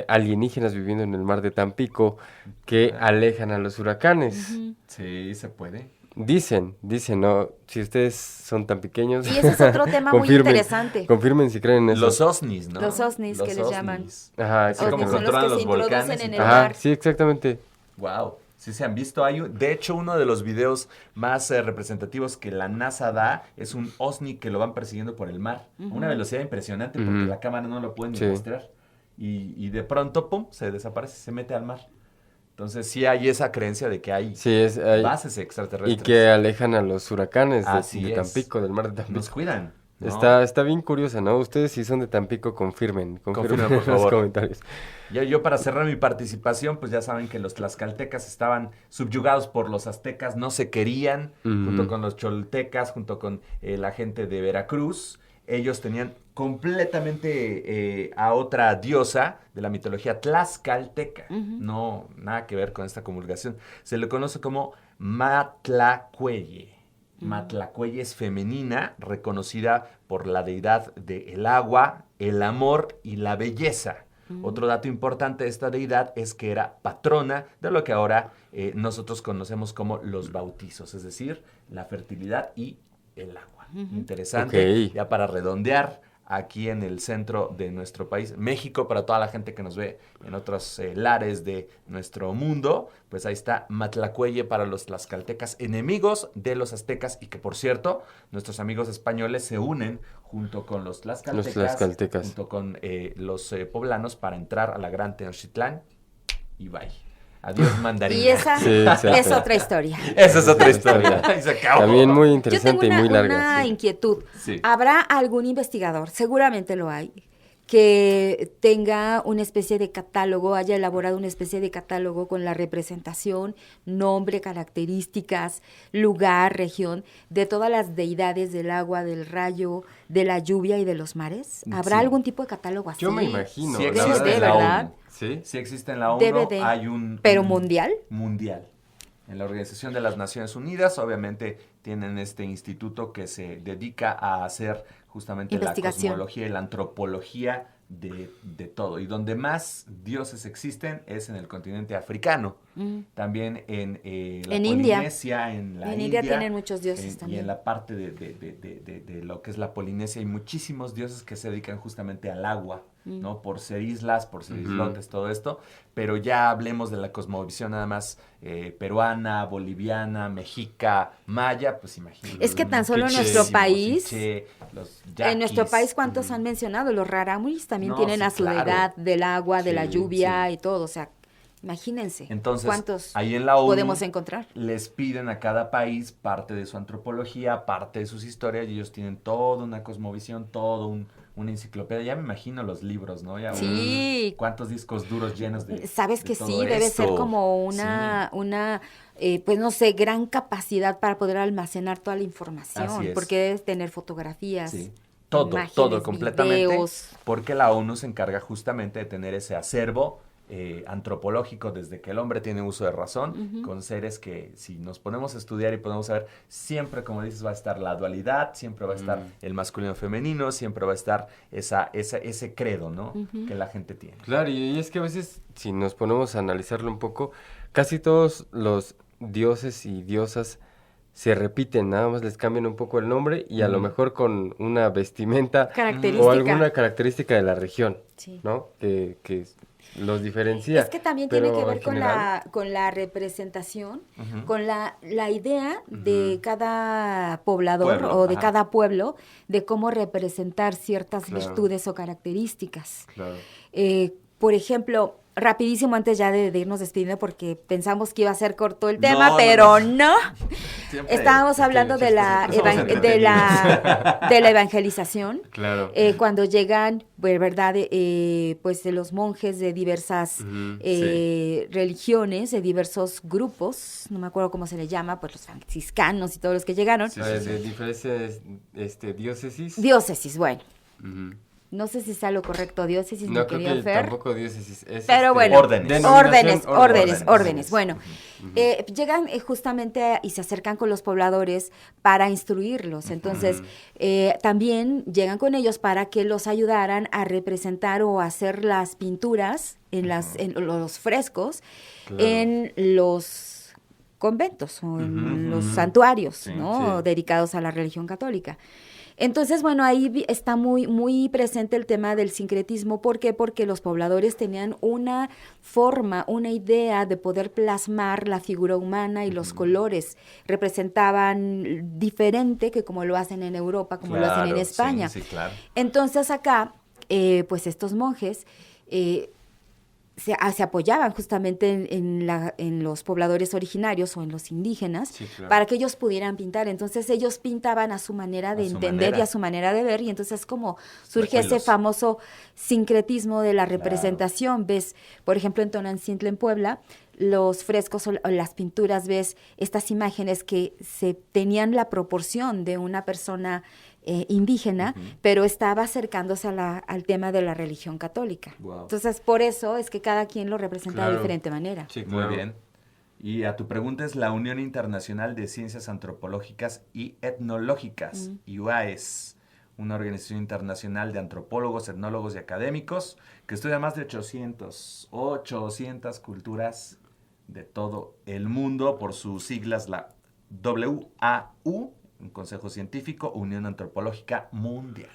A: alienígenas viviendo en el mar de Tampico que alejan a los huracanes.
B: Sí, se puede.
A: Dicen, ¿no? Si ustedes son tan pequeños.
C: Y ese es otro tema muy interesante.
A: Confirmen si creen en eso.
B: Los ovnis, ¿no?
C: Los ovnis que les llaman.
A: Ajá,
B: Así como
C: Son los
B: controlan
C: que
B: los
C: se
B: volcanes.
C: introducen en
B: y
C: el
B: todo.
C: mar.
A: Sí, exactamente.
B: Wow. Sí se han visto. De hecho, uno de los videos más representativos que la NASA da es un ovni que lo van persiguiendo por el mar. A una velocidad impresionante porque la cámara no lo puede ni mostrar. Y de pronto, pum, se desaparece, se mete al mar. Entonces sí hay esa creencia de que hay bases extraterrestres.
A: Y que alejan a los huracanes de
B: Así
A: Tampico, del mar de Tampico.
B: Nos cuidan, ¿no?
A: Está bien curiosa, ¿no? Ustedes si son de Tampico, confirmen
B: Confirmen,
A: en
B: por
A: los
B: favor.
A: comentarios.
B: Yo para cerrar mi participación, pues ya saben que los tlaxcaltecas estaban subyugados por los aztecas, no se querían, junto con los choltecas, junto con la gente de Veracruz. Ellos tenían completamente a otra diosa de la mitología tlaxcalteca. No, nada que ver con esta comulgación. Se le conoce como Matlacueye. Matlacueye es femenina, reconocida por la deidad del agua, el amor y la belleza. Otro dato importante de esta deidad es que era patrona de lo que ahora nosotros conocemos como los bautizos, es decir, la fertilidad y el agua. Interesante.
A: Okay.
B: Ya para redondear, aquí en el centro de nuestro país, México, para toda la gente que nos ve en otros lares de nuestro mundo, pues ahí está Matlacueye para los tlaxcaltecas, enemigos de los aztecas, y que por cierto, nuestros amigos españoles se unen junto con los tlaxcaltecas. Junto con los poblanos para entrar a la gran Tenochtitlán y bye. Adiós, mandarina.
C: Y esa es otra historia.
B: Esa es otra historia. Y se acabó.
A: También muy
C: Yo
A: interesante
C: tengo
A: y muy larga.
C: una inquietud.
B: Sí.
C: ¿Habrá algún investigador, seguramente lo hay, que tenga una especie de catálogo, haya elaborado una especie de catálogo con la representación, nombre, características, lugar, región, de todas las deidades del agua, del rayo, de la lluvia y de los mares? ¿Habrá
B: Sí.
C: algún tipo de catálogo así?
A: Yo me imagino.
B: Sí
A: la
B: existe
C: Debe de,
B: en la
C: ¿verdad?
B: ONU.
A: Sí.
B: Sí existe en la ONU.
C: Debe de.
B: Hay un...
C: ¿Pero mundial?
B: Mundial. En la Organización de las Naciones Unidas, obviamente, tienen este instituto que se dedica a hacer justamente la
C: Investigación.
B: cosmología y la antropología de todo. Y donde más dioses existen es en el continente africano. También en la
C: En India.
B: Polinesia, en la
C: En India tienen muchos dioses
B: y
C: también.
B: en la parte de lo que es la Polinesia hay muchísimos dioses que se dedican justamente al agua, ¿no? Por ser islas, por ser islotes, todo esto. Pero ya hablemos de la cosmovisión nada más peruana, boliviana, mexica, maya, pues imagínate.
C: Es que tan solo en nuestro país,
B: los
C: en nuestro
B: yaquis,
C: país, ¿cuántos han mencionado? Los rarámuris también
B: No,
C: tienen
B: sí,
C: a su
B: claro.
C: deidad del agua, de la
B: Sí,
C: lluvia
B: sí.
C: y todo, o sea, imagínense.
B: Entonces,
C: ¿cuántos
B: ahí en la ONU
C: podemos encontrar?
B: les piden a cada país parte de su antropología, parte de sus historias, y ellos tienen toda una cosmovisión, una enciclopedia. Ya me imagino los libros, ¿no? Ya,
C: Sí.
B: ¿cuántos discos duros llenos de
C: Sabes
B: de
C: que
B: todo
C: sí, debe
B: esto?
C: ser como una pues no sé, gran capacidad para poder almacenar toda la información,
B: Así es.
C: porque debes tener fotografías,
B: Sí. Todo,
C: imágenes,
B: todo completamente,
C: videos.
B: porque la ONU se encarga justamente de tener ese acervo antropológico desde que el hombre tiene uso de razón, con seres que si nos ponemos a estudiar y podemos saber, siempre, como dices, va a estar la dualidad, siempre va a estar el masculino femenino, siempre va a estar ese credo, ¿no? Que la gente tiene.
A: Claro, y es que a veces, si nos ponemos a analizarlo un poco, casi todos los dioses y diosas se repiten, nada más les cambian un poco el nombre y a lo mejor con una vestimenta
C: Característica.
A: o alguna característica de la región,
C: Sí.
A: ¿no? Que los diferencia.
C: Es que también tiene
A: Pero
C: que ver
A: en
C: con
A: general,
C: con la representación, con la idea de cada poblador
B: Pueblo,
C: o de
B: ajá.
C: cada pueblo de cómo representar ciertas
A: Claro.
C: virtudes o características.
A: claro.
C: Por ejemplo, rapidísimo antes ya de irnos despidiendo porque pensamos que iba a ser corto el tema,
B: No,
C: pero no.
B: Siempre
C: Estábamos
B: es que
C: hablando de la,
B: siempre somos
C: de la evangelización.
A: Claro.
C: Cuando llegan, pues, ¿verdad? Pues de los monjes de diversas religiones, de diversos grupos, no me acuerdo cómo se le llama, pues los franciscanos y todos los que llegaron.
B: Sí,
A: De diferentes diócesis.
C: Diócesis, bueno.
A: Ujú.
C: No sé si sea lo correcto, diócesis, mi
A: No creo
C: querido
A: que
C: Fer.
A: tampoco diócesis. Es,
C: Pero bueno,
B: órdenes.
A: denominación,
C: órdenes. Bueno, llegan justamente y se acercan con los pobladores para instruirlos. Entonces, también llegan con ellos para que los ayudaran a representar o hacer las pinturas en los frescos
A: Claro.
C: en los conventos o en los santuarios,
B: Sí,
C: ¿no?
A: sí.
C: Dedicados a la religión católica. Entonces, bueno, ahí está muy presente el tema del sincretismo. ¿Por qué? Porque los pobladores tenían una forma, una idea de poder plasmar la figura humana y los colores. Representaban diferente que como lo hacen en Europa, como lo hacen en
B: Claro,
C: España.
B: Sí, claro.
C: Entonces acá, pues estos monjes se apoyaban justamente en los pobladores originarios o en los indígenas
A: Sí, claro.
C: para que ellos pudieran pintar. Entonces ellos pintaban a su manera de
B: A su
C: entender y
B: manera.
C: a su manera de ver y entonces como surge ese
B: Recuerdos.
C: famoso sincretismo de la representación. Ves, por ejemplo, en Tonantzintla, en Puebla, los frescos o las pinturas, ves estas imágenes que se tenían la proporción de una persona indígena, pero estaba acercándose al tema de la religión católica.
B: Wow.
C: Entonces, por eso es que cada quien lo representa de
A: Claro.
C: diferente manera.
A: Sí,
B: Muy
A: claro.
B: bien. Y a tu pregunta es la Unión Internacional de Ciencias Antropológicas y Etnológicas, UAES, una organización internacional de antropólogos, etnólogos y académicos que estudia más de 800 culturas de todo el mundo, por sus siglas la WAU, un consejo científico, Unión Antropológica Mundial.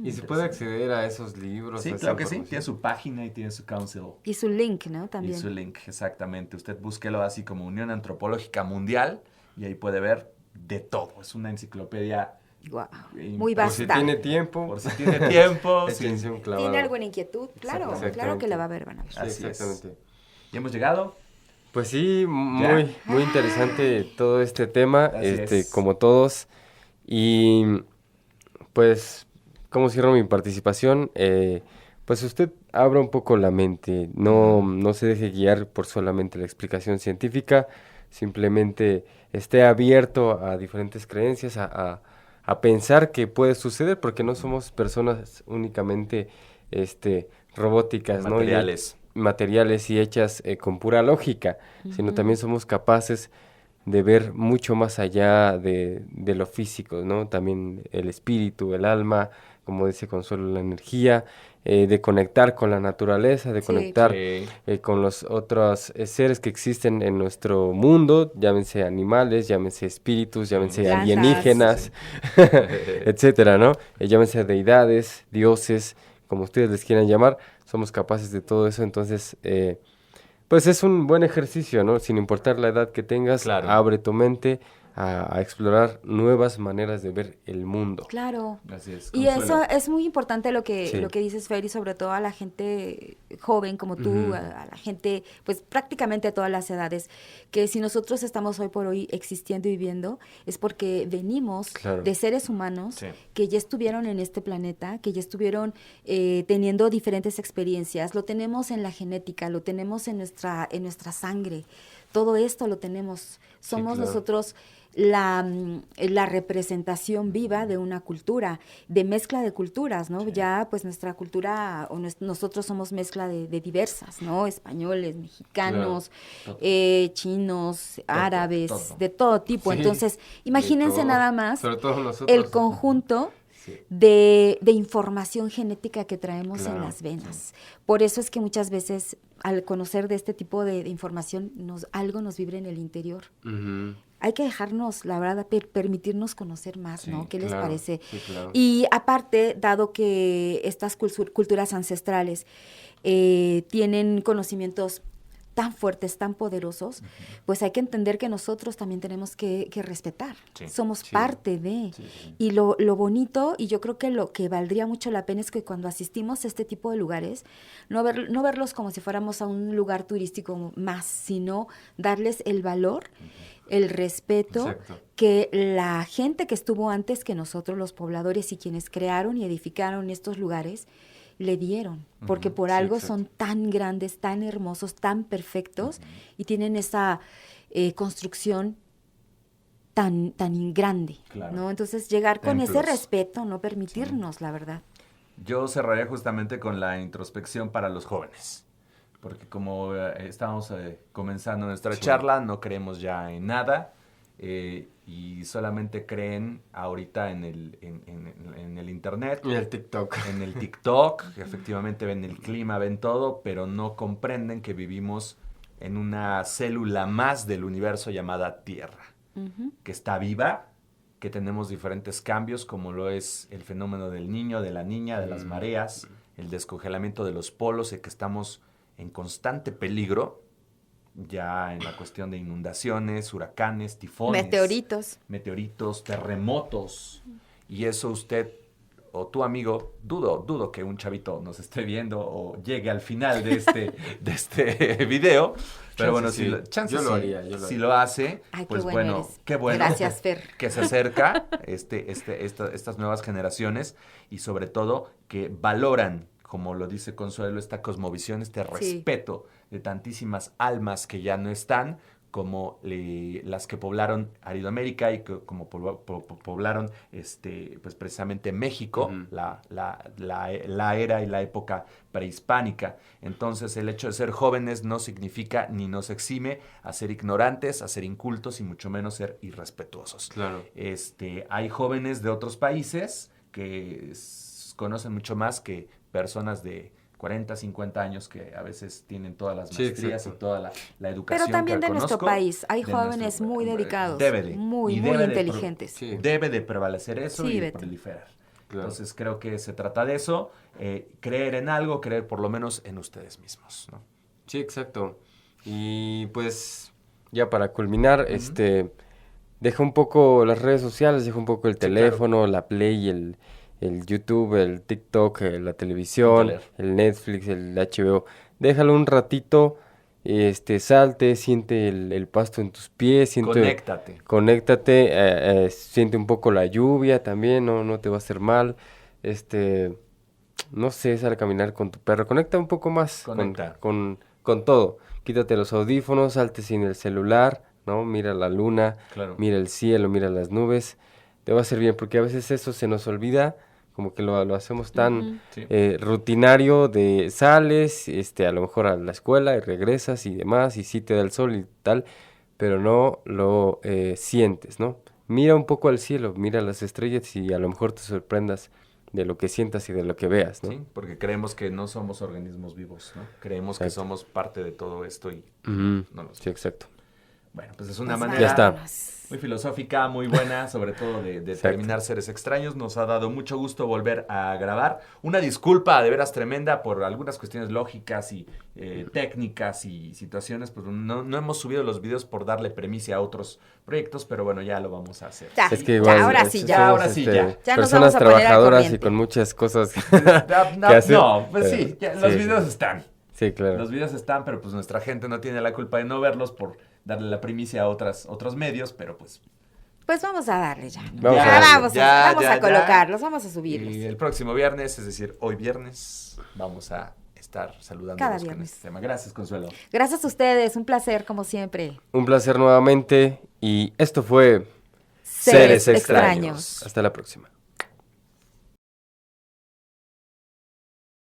A: ¿Y se puede acceder a esos libros?
B: Sí,
A: a esa
B: claro que sí,
A: información?
B: tiene su página y tiene su council.
C: Y su link, ¿no?
B: Y
C: También.
B: su link, exactamente. Usted búsquelo así como Unión Antropológica Mundial y ahí puede ver de todo. Es una enciclopedia
C: Guau,
B: Y
C: muy
B: por
A: Por si
C: vasta.
A: tiene tiempo.
B: por si tiene tiempo. sí.
A: échense un clavado.
C: ¿Tiene alguna inquietud? Claro,
A: Exactamente.
C: claro que la va a ver, van a ver.
A: Sí,
B: Así es.
A: exactamente.
B: ¿Ya hemos llegado?
A: Pues sí,
B: ¿Ya?
A: muy interesante todo este tema,
B: Así es.
A: como todos. Y pues ¿cómo cierro mi participación? Pues usted abra un poco la mente, no se deje guiar por solamente la explicación científica, simplemente esté abierto a diferentes creencias, a pensar que puede suceder, porque no somos personas únicamente robóticas, ¿no?
B: Materiales.
A: Materiales y hechas con pura lógica, sino también somos capaces de ver mucho más allá de lo físico, ¿no? También el espíritu, el alma, como dice Consuelo, la energía, de conectar con la naturaleza, de
C: Sí.
A: conectar
B: Sí.
A: con los otros seres que existen en nuestro mundo, llámense animales, llámense espíritus, llámense
C: Plantas.
A: alienígenas, etcétera, ¿no? Llámense deidades, dioses, como ustedes les quieran llamar, somos capaces de todo eso, entonces, pues es un buen ejercicio, ¿no? Sin importar la edad que tengas,
B: Claro.
A: abre tu mente a explorar nuevas maneras de ver el mundo.
C: Claro.
B: Así es,
C: Y
B: Consuelo.
C: eso es muy importante lo
A: Sí.
C: que dices, Fer, y sobre todo a la gente joven como tú,
A: Ujú.
C: a la gente, pues prácticamente a todas las edades, que si nosotros estamos hoy por hoy existiendo y viviendo, es porque venimos
A: Claro.
C: de seres humanos
B: Sí.
C: que ya estuvieron en este planeta, que ya estuvieron teniendo diferentes experiencias, lo tenemos en la genética, lo tenemos en nuestra sangre, todo esto lo tenemos, somos
A: claro.
C: nosotros la representación viva de una cultura, de mezcla de culturas, ¿no?
B: Sí.
C: Ya pues nuestra cultura, nosotros somos mezcla de diversas, ¿no? Españoles, mexicanos,
B: Todo.
C: chinos, árabes,
B: todo.
C: de todo tipo.
A: Sí,
C: Entonces,
A: de
C: imagínense
A: todo,
C: nada más
A: sobre todo nosotros.
C: el conjunto
A: Sí.
C: de información genética que traemos en
A: Claro,
C: las venas. Por eso es que muchas veces al conocer de este tipo de información, algo nos vibra en el interior.
A: Ujú.
C: Hay que dejarnos, la verdad, permitirnos conocer más, ¿no?
A: Sí,
C: ¿Qué les
A: claro,
C: parece?
A: sí, claro.
C: Y aparte, dado que estas culturas ancestrales tienen conocimientos tan fuertes, tan poderosos, pues hay que entender que nosotros también tenemos que respetar.
B: Sí,
C: Somos
A: sí.
C: parte de.
A: Sí, sí.
C: Y lo bonito, y yo creo que lo que valdría mucho la pena es que cuando asistimos a este tipo de lugares, no verlos como si fuéramos a un lugar turístico más, sino darles el valor, el respeto
A: Exacto.
C: que la gente que estuvo antes que nosotros, los pobladores y quienes crearon y edificaron estos lugares, le dieron, porque por
A: Sí,
C: algo
A: exacto.
C: son tan grandes, tan hermosos, tan perfectos y tienen esa construcción tan grande,
B: Claro.
C: ¿no? Entonces llegar con ese
B: Templos.
C: respeto, no permitirnos, la verdad.
B: Yo cerraría justamente con la introspección para los jóvenes, porque como estábamos comenzando nuestra
A: Sí.
B: charla, no creemos ya en nada y solamente creen ahorita en el internet,
A: Y el TikTok.
B: en el TikTok, que efectivamente ven el clima, ven todo, pero no comprenden que vivimos en una célula más del universo llamada Tierra,
C: Ujú.
B: que está viva, que tenemos diferentes cambios, como lo es el fenómeno del niño, de la niña, de las mareas, el descongelamiento de los polos, y que estamos en constante peligro, ya en la cuestión de inundaciones, huracanes, tifones,
C: Meteoritos.
B: terremotos, y eso usted o tu amigo, dudo que un chavito nos esté viendo o llegue al final de este video, pero bueno,
A: sí.
B: chance
A: Yo lo
B: sí,
A: haría, yo lo
B: si
A: haría.
B: lo hace,
C: Ay,
B: pues
C: qué bueno
B: bueno,
C: eres.
B: qué bueno.
C: Gracias, Fer.
B: Que se acerca estas nuevas generaciones y sobre todo que valoran, como lo dice Consuelo, esta cosmovisión, este respeto de tantísimas almas que ya no están, como las que poblaron Aridoamérica y como poblaron pues precisamente México,
A: Ujú.
B: la era y la época prehispánica. Entonces el hecho de ser jóvenes no significa ni nos exime a ser ignorantes, a ser incultos y mucho menos ser irrespetuosos.
A: Claro.
B: Hay jóvenes de otros países que conocen mucho más que personas de 40, 50 años que a veces tienen todas las
A: Sí,
B: maestrías
A: exacto.
B: y toda la educación
C: Pero también
B: que
C: de nuestro
B: conozco,
C: país. Hay
B: de
C: jóvenes
B: nuestro-
C: muy dedicados,
B: debe de,
C: muy
B: y debe de
C: inteligentes.
A: Sí.
B: Debe de prevalecer eso
C: Sí,
B: y
C: Beto.
B: proliferar.
A: Claro.
B: Entonces creo que se trata de eso, creer en algo, creer por lo menos en ustedes mismos, ¿no?
A: Sí, exacto. Y pues ya para culminar, deja un poco las redes sociales, deja un poco el teléfono, la Play, el YouTube, el TikTok, la televisión,
B: Ponte a leer.
A: el Netflix, el HBO. Déjalo un ratito, salte, siente el pasto en tus pies,
B: Conéctate.
A: conéctate, siente un poco la lluvia también, no te va a hacer mal. no sé, sal a caminar con tu perro, conecta un poco más
B: Conecta.
A: con todo. Quítate los audífonos, salte sin el celular, ¿no? Mira la luna,
B: Claro.
A: mira el cielo, mira las nubes. Te va a hacer bien, porque a veces eso se nos olvida, como que lo hacemos tan
B: Sí.
A: rutinario de sales, a lo mejor a la escuela y regresas y demás, y sí te da el sol y tal, pero no lo sientes, ¿no? Mira un poco al cielo, mira las estrellas y a lo mejor te sorprendas de lo que sientas y de lo que veas, ¿no?
B: Sí, porque creemos que no somos organismos vivos, ¿no? Creemos que
A: Exacto.
B: somos parte de todo esto y
A: Ujú,
B: no lo somos.
A: sí, exacto.
B: Bueno, pues es una
C: Pues
B: manera
A: Ya está.
C: vámonos.
B: muy filosófica, muy buena, sobre todo de
A: Exacto.
B: terminar Seres Extraños. Nos ha dado mucho gusto volver a grabar. Una disculpa de veras tremenda por algunas cuestiones lógicas y técnicas y situaciones. Pues no hemos subido los videos por darle premisa a otros proyectos, pero bueno, ya lo vamos a hacer.
C: Ya,
A: Es que
C: ya,
A: igual
C: ahora sí, ya.
B: ahora sí, ya.
C: Ya nos
A: personas
C: vamos a poner al
A: trabajadoras y
C: corriente.
A: con muchas cosas
B: No,
A: que hacer.
B: pues
A: pero-
B: sí, ya, los
A: sí,
B: videos
A: sí.
B: están.
A: Sí, claro.
B: Los videos están, pero pues nuestra gente no tiene la culpa de no verlos por darle la primicia a otros medios, pero pues
C: Pues vamos a darle ya.
A: Vamos
C: Ya,
A: a darle.
C: vamos, vamos a colocarlos, vamos a subirlos.
B: Y el próximo viernes, es decir, hoy viernes, vamos a estar saludándolos
C: Cada
B: con
C: viernes.
B: este tema. Gracias, Consuelo.
C: Gracias a ustedes, un placer como siempre.
A: Un placer nuevamente y esto fue
C: Seres extraños.
A: Hasta la próxima.